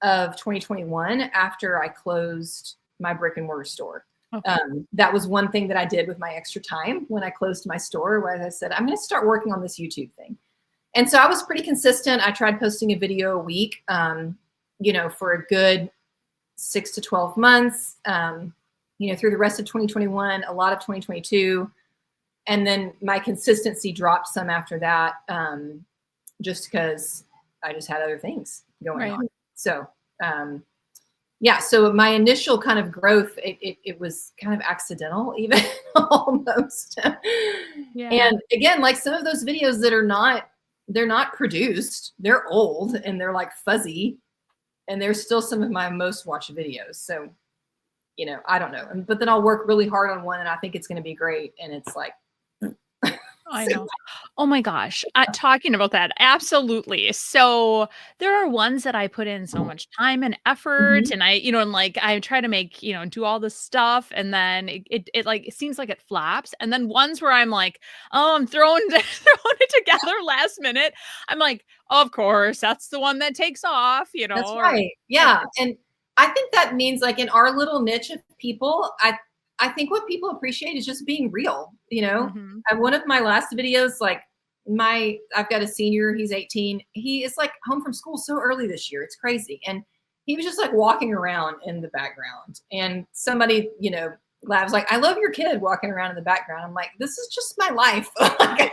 of 2021 after I closed my brick and mortar store. Okay. That was one thing that I did with my extra time when I closed my store, where I said, I'm going to start working on this YouTube thing. And so I was pretty consistent. I tried posting a video a week, for a good 6 to 12 months, through the rest of 2021, a lot of 2022. And then my consistency dropped some after that, just because I just had other things going on. So, so my initial kind of growth, it was kind of accidental, even almost. Yeah. And again, like some of those videos that they're not produced, they're old and they're like fuzzy, and they're still some of my most watched videos. So, I don't know. But then I'll work really hard on one and I think it's going to be great. And it's like, I know. Oh my gosh. Talking about that. Absolutely. So there are ones that I put in so much time and effort, and I try to make, do all this stuff. And then it seems like it flops. And then ones where I'm like, oh, I'm throwing it together last minute. I'm like, of course, that's the one that takes off, That's right. Yeah. And I think that means like in our little niche of people, I think what people appreciate is just being real, One of my last videos, like I've got a senior, he's 18. He is like home from school so early this year. It's crazy. And he was just like walking around in the background, and somebody, laughs like, I love your kid walking around in the background. I'm like, this is just my life. I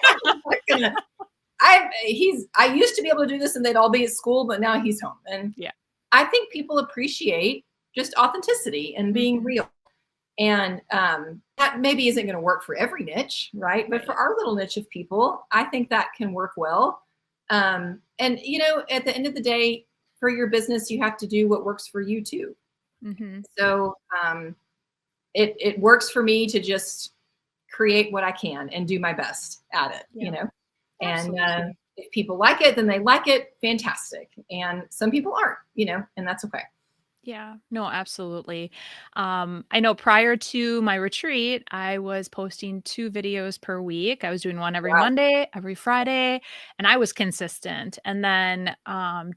used to be able to do this and they'd all be at school, but now he's home. And I think people appreciate just authenticity and being real. And that maybe isn't going to work for every niche, right? But for our little niche of people, I think that can work well. And, at the end of the day, for your business, you have to do what works for you too. So it works for me to just create what I can and do my best at it, And if people like it, then they like it. Fantastic. And some people aren't, and that's okay. Yeah, no, absolutely. I know prior to my retreat, I was posting 2 videos per week. I was doing one every Monday, every Friday, and I was consistent. And then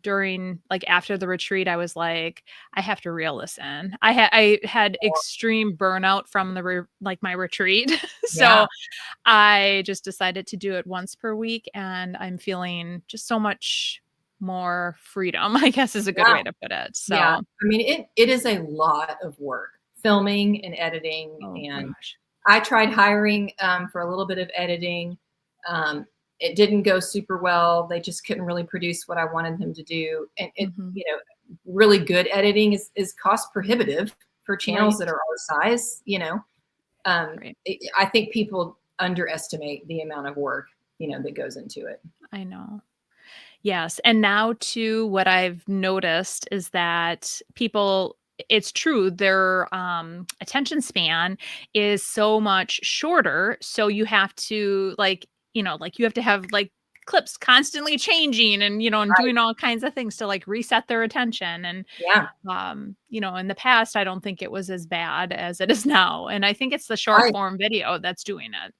during after the retreat, I was like, I have to reel this in. I had extreme burnout from my retreat. So I just decided to do it once per week, and I'm feeling just so much more freedom, I guess is a good way to put it. So I mean, it is a lot of work, filming and editing. I tried hiring for a little bit of editing. It didn't go super well. They just couldn't really produce what I wanted them to do. And it, really good editing is cost prohibitive for channels that are our size, I think people underestimate the amount of work, that goes into it. I know. Yes. And now too, what I've noticed is that people, it's true, their attention span is so much shorter. So you have to you have to have clips constantly changing and, and doing all kinds of things to reset their attention. And, in the past, I don't think it was as bad as it is now. And I think it's the short form video that's doing it.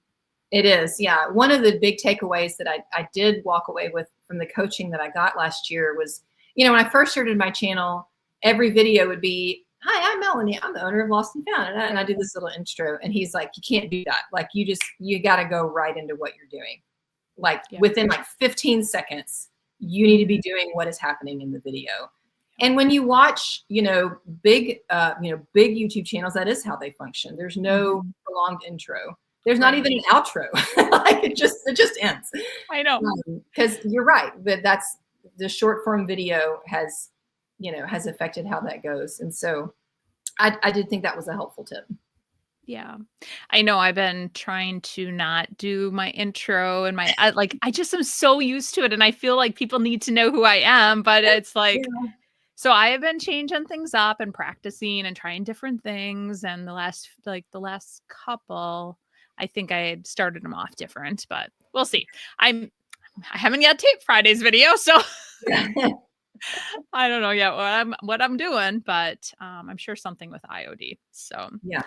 It is. Yeah. One of the big takeaways that I did walk away with from the coaching that I got last year was, when I first started my channel, every video would be, hi, I'm Melanie. I'm the owner of Lost and Found. And I did this little intro, and he's like, you can't do that. Like, you got to go right into what you're doing. Within 15 seconds, you need to be doing what is happening in the video. And when you watch, big YouTube channels, that is how they function. There's no prolonged intro. There's not even an outro. Like it just ends. I know. Because you're right, but that's the short form video has affected how that goes. And so I did think that was a helpful tip. Yeah. I know I've been trying to not do my intro and I just am so used to it, and I feel like people need to know who I am, but it's like, so I have been changing things up and practicing and trying different things. And the last couple, I think I had started them off different, but we'll see. I haven't yet taped Friday's video, so I don't know yet what I'm doing, but I'm sure something with IOD. So yeah.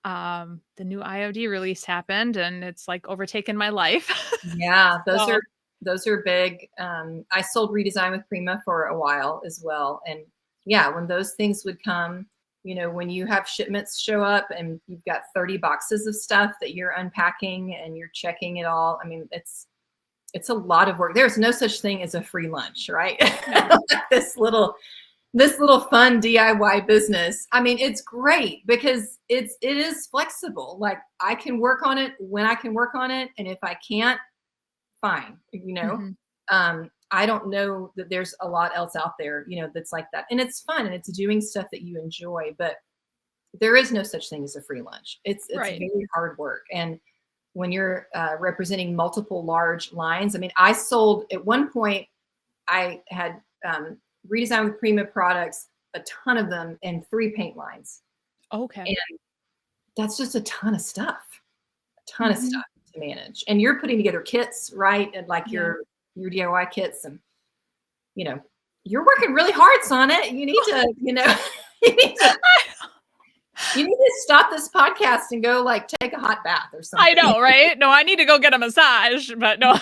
The new IOD release happened, and it's like overtaken my life. Yeah, those are big. I sold Redesign with Prima for a while as well. And yeah, when those things would come, when you have shipments show up and you've got 30 boxes of stuff that you're unpacking and you're checking it all. I mean, it's a lot of work. There's no such thing as a free lunch, right? No. This little fun DIY business. I mean, it's great because it is flexible. Like I can work on it when I can work on it. And if I can't, fine. I don't know that there's a lot else out there, that's like that. And it's fun and it's doing stuff that you enjoy, but there is no such thing as a free lunch. It's very hard work. And when you're representing multiple large lines, I mean, I sold at one point, I had Redesign with Prima products, a ton of them, and 3 paint lines. Okay. And that's just a ton of stuff to manage. And you're putting together kits, right? And like your DIY kits, and you're working really hard, Sonnet. You need to, you need to stop this podcast and go like take a hot bath or something. I know, right? No, I need to go get a massage, but no.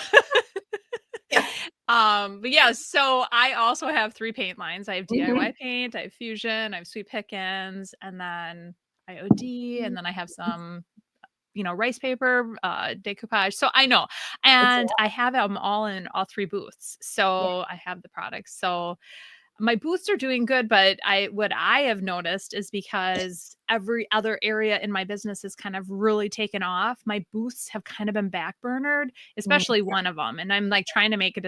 Yeah. But yeah, so I also have 3 paint lines. I have DIY paint, I have Fusion, I have Sweet Pickins, and then IOD, and then I have some, rice paper, decoupage. So I know, and I have them all in all 3 booths. So I have the products. So my booths are doing good, but what I have noticed is because every other area in my business is kind of really taken off, my booths have kind of been backburnered, especially one of them. And I'm like trying to make it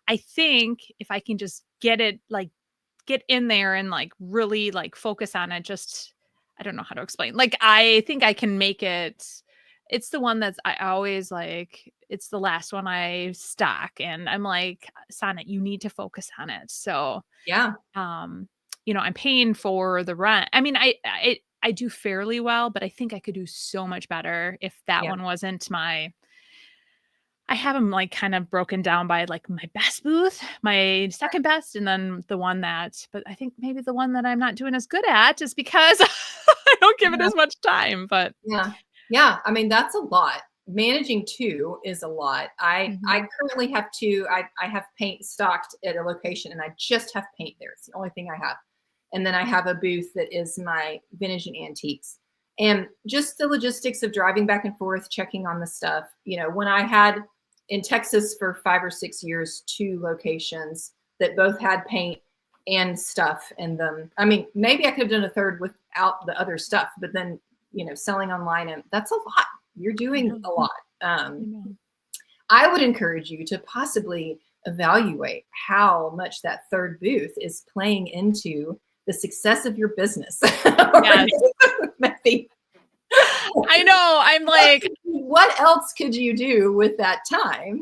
I think if I can just get in there and like really like focus on it, just, I don't know how to explain. Like, I think I can make it. It's the one that's I always like, it's the last one I stock. And I'm like, Sonnet, you need to focus on it. So yeah. I'm paying for the rent. I mean, I do fairly well, but I think I could do so much better if that one wasn't I have them like kind of broken down by like my best booth, my second best, and then the one but I think maybe the one that I'm not doing as good at is because I don't give it as much time, but yeah. I mean, that's a lot. Managing 2 is a lot. I currently have 2. I have paint stocked at a location and I just have paint there. It's the only thing I have. And then I have a booth that is my vintage and antiques. And just the logistics of driving back and forth, checking on the stuff. When I had in Texas for 5 or 6 years, 2 locations that both had paint and stuff in them. I mean, maybe I could have done a third without the other stuff, but then, selling online, and that's a lot. You're doing a lot. I would encourage you to possibly evaluate how much that third booth is playing into the success of your business. Yes. Maybe. I know. I'm like, what else could you do with that time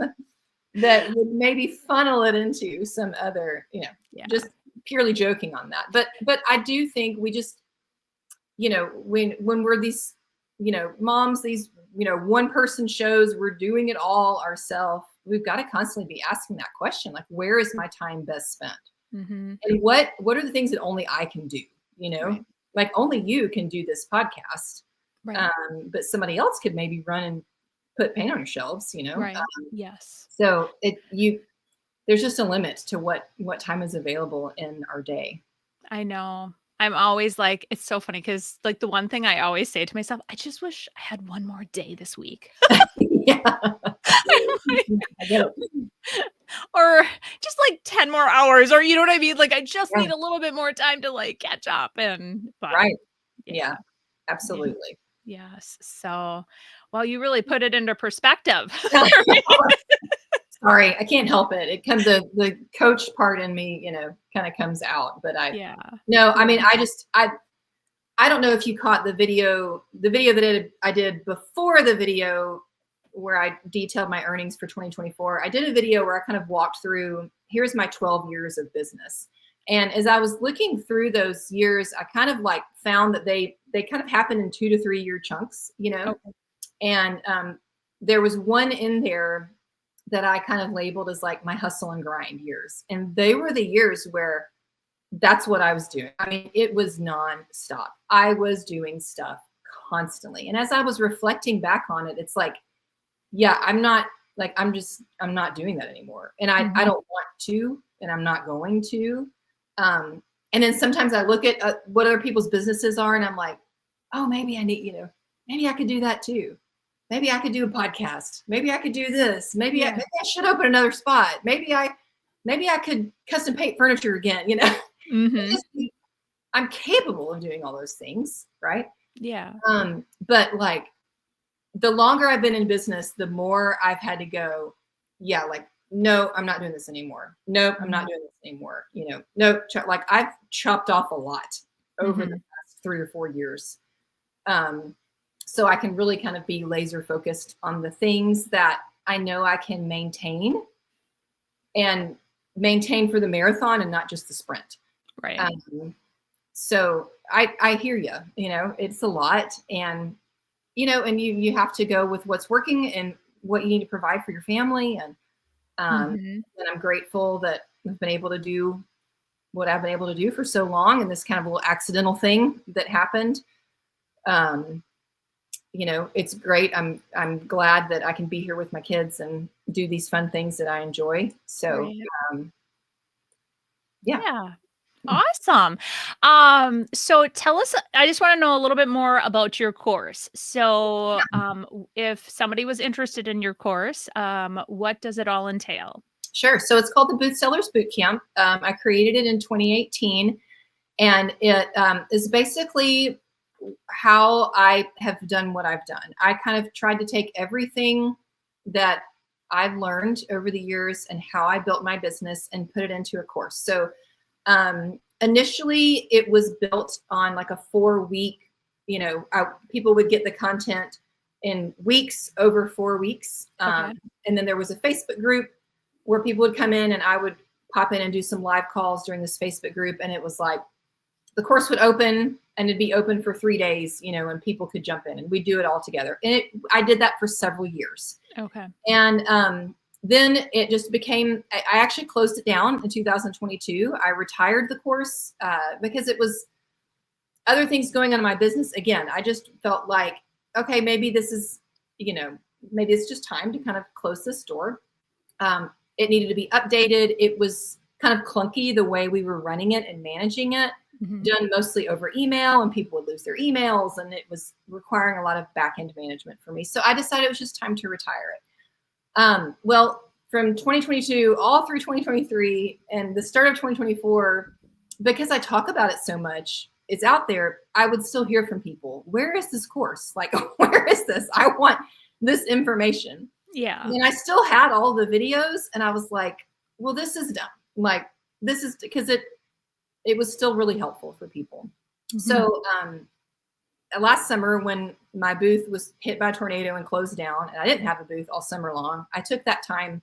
that would maybe funnel it into some other, just purely joking on that. But I do think we just, when we're these, moms, these, one person shows, we're doing it all ourselves. We've got to constantly be asking that question, like, where is my time best spent? And what are the things that only I can do? Like only you can do this podcast. Right. But somebody else could maybe run and put paint on your shelves, Right. Yes. So there's just a limit to what time is available in our day. I know. I'm always like, it's so funny because like the one thing I always say to myself, I just wish I had one more day this week. Yeah. I'm I get it. like, or just like 10 more hours, or you know what I mean? Like I just Yeah. need a little bit more time to like catch up but Right. yeah. Yeah, Yeah. absolutely. Yes. So, well, you really put it into perspective. Sorry, I can't help it. It comes the coach part in me, kind of comes out. But Yeah. no, I Yeah. mean, I don't know if you caught the video that I did before the video where I detailed my earnings for 2024. I did a video where I kind of walked through, here's my 12 years of business. And as I was looking through those years, I kind of like found that they kind of happen in 2 to 3 year chunks, Okay. and there was one in there that I kind of labeled as like my hustle and grind years. And they were the years where that's what I was doing. I mean, it was nonstop. I was doing stuff constantly. And as I was reflecting back on it, it's like, yeah, I'm not doing that anymore. And I Mhm. don't want to, and I'm not going to. And then sometimes I look at what other people's businesses are, and I'm like, oh, maybe I need, maybe I could do that too. Maybe I could do a podcast. Maybe I could do this. Maybe Yeah. maybe I should open another spot. Maybe I could custom paint furniture again. It's Mhm. just, I'm capable of doing all those things, right? Yeah. But like the longer I've been in business, the more I've had to go, yeah, like, no, I'm not doing this anymore. Nope, I'm not Mhm. doing this anymore. Nope. Like I've chopped off a lot over the Mhm. past 3 or 4 years. Um, so I can really kind of be laser focused on the things that I know I can maintain and maintain for the marathon and not just the sprint. Right. So I hear you, it's a lot. And and you have to go with what's working and what you need to provide for your family. Mhm. And I'm grateful that I've been able to do what I've been able to do for so long, and this kind of little accidental thing that happened. Um, it's great. I'm glad that I can be here with my kids and do these fun things that I enjoy. So Right. um, yeah. Yeah. Awesome. So tell us, I just want to know a little bit more about your course. So, if somebody was interested in your course, what does it all entail? Sure. So it's called the Booth Sellers Bootcamp. I created it in 2018, and it is basically how I have done what I've done. I kind of tried to take everything that I've learned over the years and how I built my business and put it into a course. So initially, it was built on like a 4-week, people would get the content in weeks, over 4 weeks. Okay. And then there was a Facebook group where people would come in, and I would pop in and do some live calls during this Facebook group. And it was like the course would open, and it'd be open for 3 days, and people could jump in, and we'd do it all together. And I did that for several years. Okay. And then it just became, I actually closed it down in 2022. I retired the course because it was other things going on in my business. Again, I just felt like, okay, maybe this is, maybe it's just time to kind of close this door. It needed to be updated. It was kind of clunky the way we were running it and managing it, Mhm. done mostly over email, and people would lose their emails, and it was requiring a lot of back end management for me. So I decided it was just time to retire it. Well, from 2022 all through 2023 and the start of 2024, because I talk about it so much, it's out there. I would still hear from people, where is this course? Like, where is this? I want this information. Yeah. And I still had all the videos, and I was like, well, this is dumb. Like, this is because it was still really helpful for people. Mhm. So last summer, when my booth was hit by a tornado and closed down, and I didn't have a booth all summer long, I took that time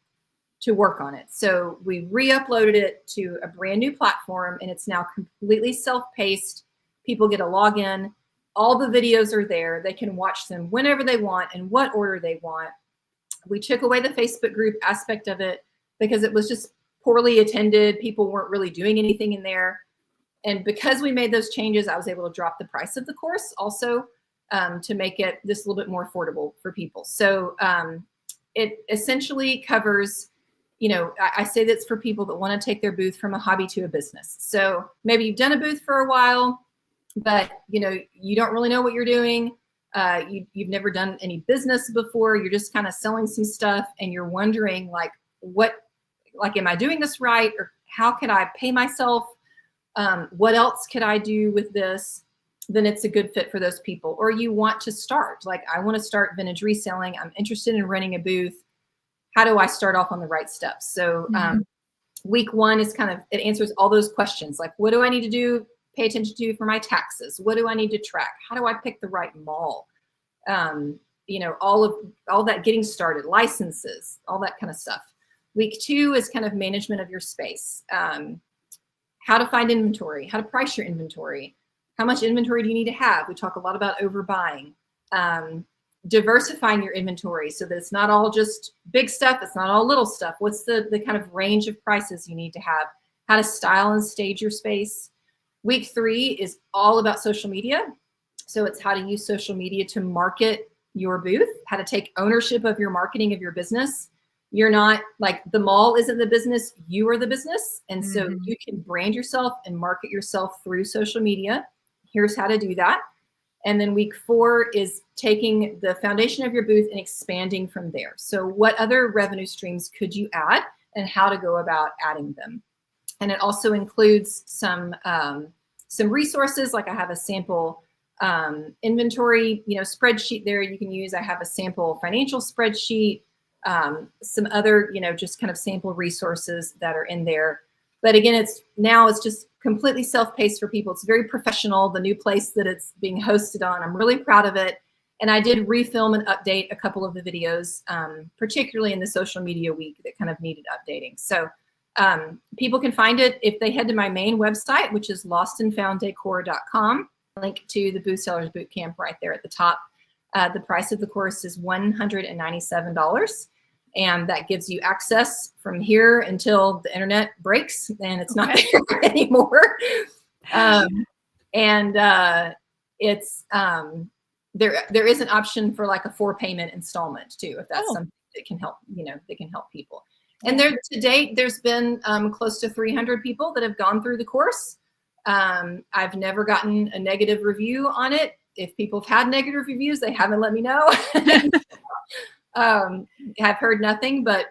to work on it. So we re-uploaded it to a brand new platform, and it's now completely self-paced. People get a login. All the videos are there. They can watch them whenever they want, in what order they want. We took away the Facebook group aspect of it because it was just poorly attended. People weren't really doing anything in there. And because we made those changes, I was able to drop the price of the course also to make it just a little bit more affordable for people. So it essentially covers, I say that's for people that want to take their booth from a hobby to a business. So maybe you've done a booth for a while, but you don't really know what you're doing. You've never done any business before. You're just kind of selling some stuff, and you're wondering am I doing this right? Or how can I pay myself? What else could I do with this? Then it's a good fit for those people. Or you want to start, I want to start vintage reselling. I'm interested in renting a booth. How do I start off on the right steps? So week 1 is it answers all those questions. What do I need to do, pay attention to for my taxes? What do I need to track? How do I pick the right mall? All that getting started, licenses, all that kind of stuff. Week 2 is management of your space. How to find inventory, how to price your inventory, how much inventory do you need to have? We talk a lot about overbuying. Diversifying your inventory so that it's not all just big stuff, it's not all little stuff. What's the kind of range of prices you need to have? How to style and stage your space. Week 3 is all about social media. So it's how to use social media to market your booth, how to take ownership of your marketing of your business. You're not the mall isn't the business, you are the business. And so you can brand yourself and market yourself through social media. Here's how to do that. And then week 4 is taking the foundation of your booth and expanding from there. So what other revenue streams could you add and how to go about adding them? And it also includes some resources. I have a sample inventory, spreadsheet there you can use. I have a sample financial spreadsheet, some other, just kind of sample resources that are in there. But again, it's just completely self-paced for people. It's very professional, the new place that it's being hosted on. I'm really proud of it. And I did refilm and update a couple of the videos, particularly in the social media week that kind of needed updating. So people can find it if they head to my main website, which is lostandfounddecor.com. Link to the Booth Sellers Bootcamp right there at the top. The price of the course is $197. And that gives you access from here until the internet breaks and it's not there anymore. It's there is an option for a 4-payment installment too, if that's something that can help, that can help people. And there to date, there's been close to 300 people that have gone through the course. I've never gotten a negative review on it. If people have had negative reviews, they haven't let me know. I've heard nothing but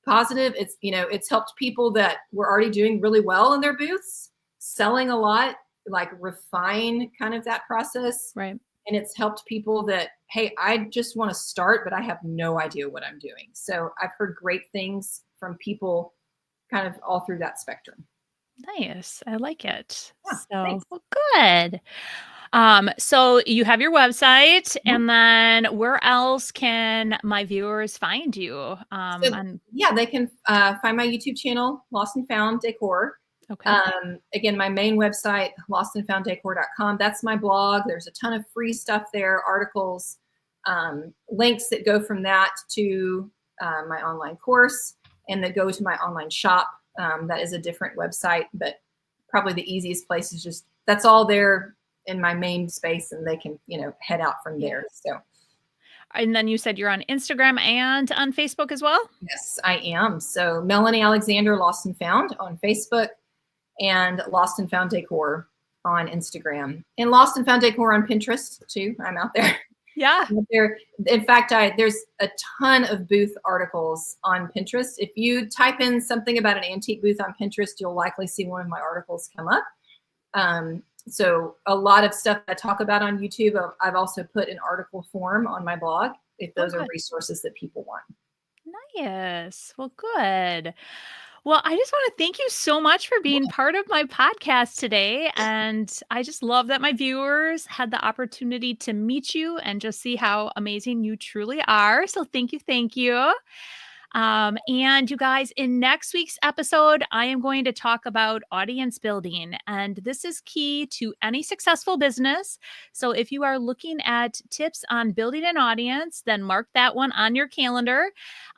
positive. It's helped people that were already doing really well in their booths, selling a lot, refine kind of that process. Right. And it's helped people that, hey, I just want to start, but I have no idea what I'm doing. So I've heard great things from people kind of all through that spectrum. Nice. I like it. Yeah, well, good. So you have your website, and then where else can my viewers find you? They can find my YouTube channel, Lost and Found Decor. Okay. Again, my main website, lostandfounddecor.com. That's my blog. There's a ton of free stuff there, articles, links that go from that to my online course and that go to my online shop. That is a different website, but probably the easiest place is just, that's all there in my main space, and they can, head out from there. So. And then you said you're on Instagram and on Facebook as well? Yes, I am. So Melanie Alexander, Lost and Found on Facebook, and Lost and Found Decor on Instagram, and Lost and Found Decor on Pinterest too. I'm out there. Yeah. In fact, there's a ton of booth articles on Pinterest. If you type in something about an antique booth on Pinterest, you'll likely see one of my articles come up. So a lot of stuff I talk about on YouTube, I've also put in article form on my blog, if those are resources that people want. Nice. Well, good. Well, I just want to thank you so much for being part of my podcast today. And I just love that my viewers had the opportunity to meet you and just see how amazing you truly are. So thank you. Thank you. And you guys, in next week's episode, I am going to talk about audience building, and this is key to any successful business. So if you are looking at tips on building an audience, then mark that one on your calendar.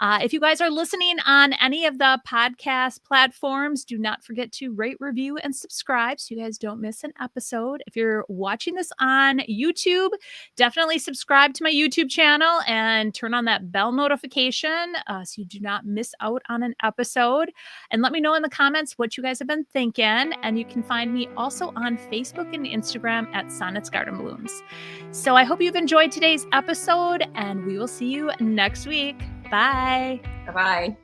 If you guys are listening on any of the podcast platforms, do not forget to rate, review, and subscribe so you guys don't miss an episode. If you're watching this on YouTube, definitely subscribe to my YouTube channel and turn on that bell notification so you you do not miss out on an episode. And let me know in the comments what you guys have been thinking. And you can find me also on Facebook and Instagram at Sonnet's Garden Blooms. So I hope you've enjoyed today's episode, and we will see you next week. Bye. Bye-bye.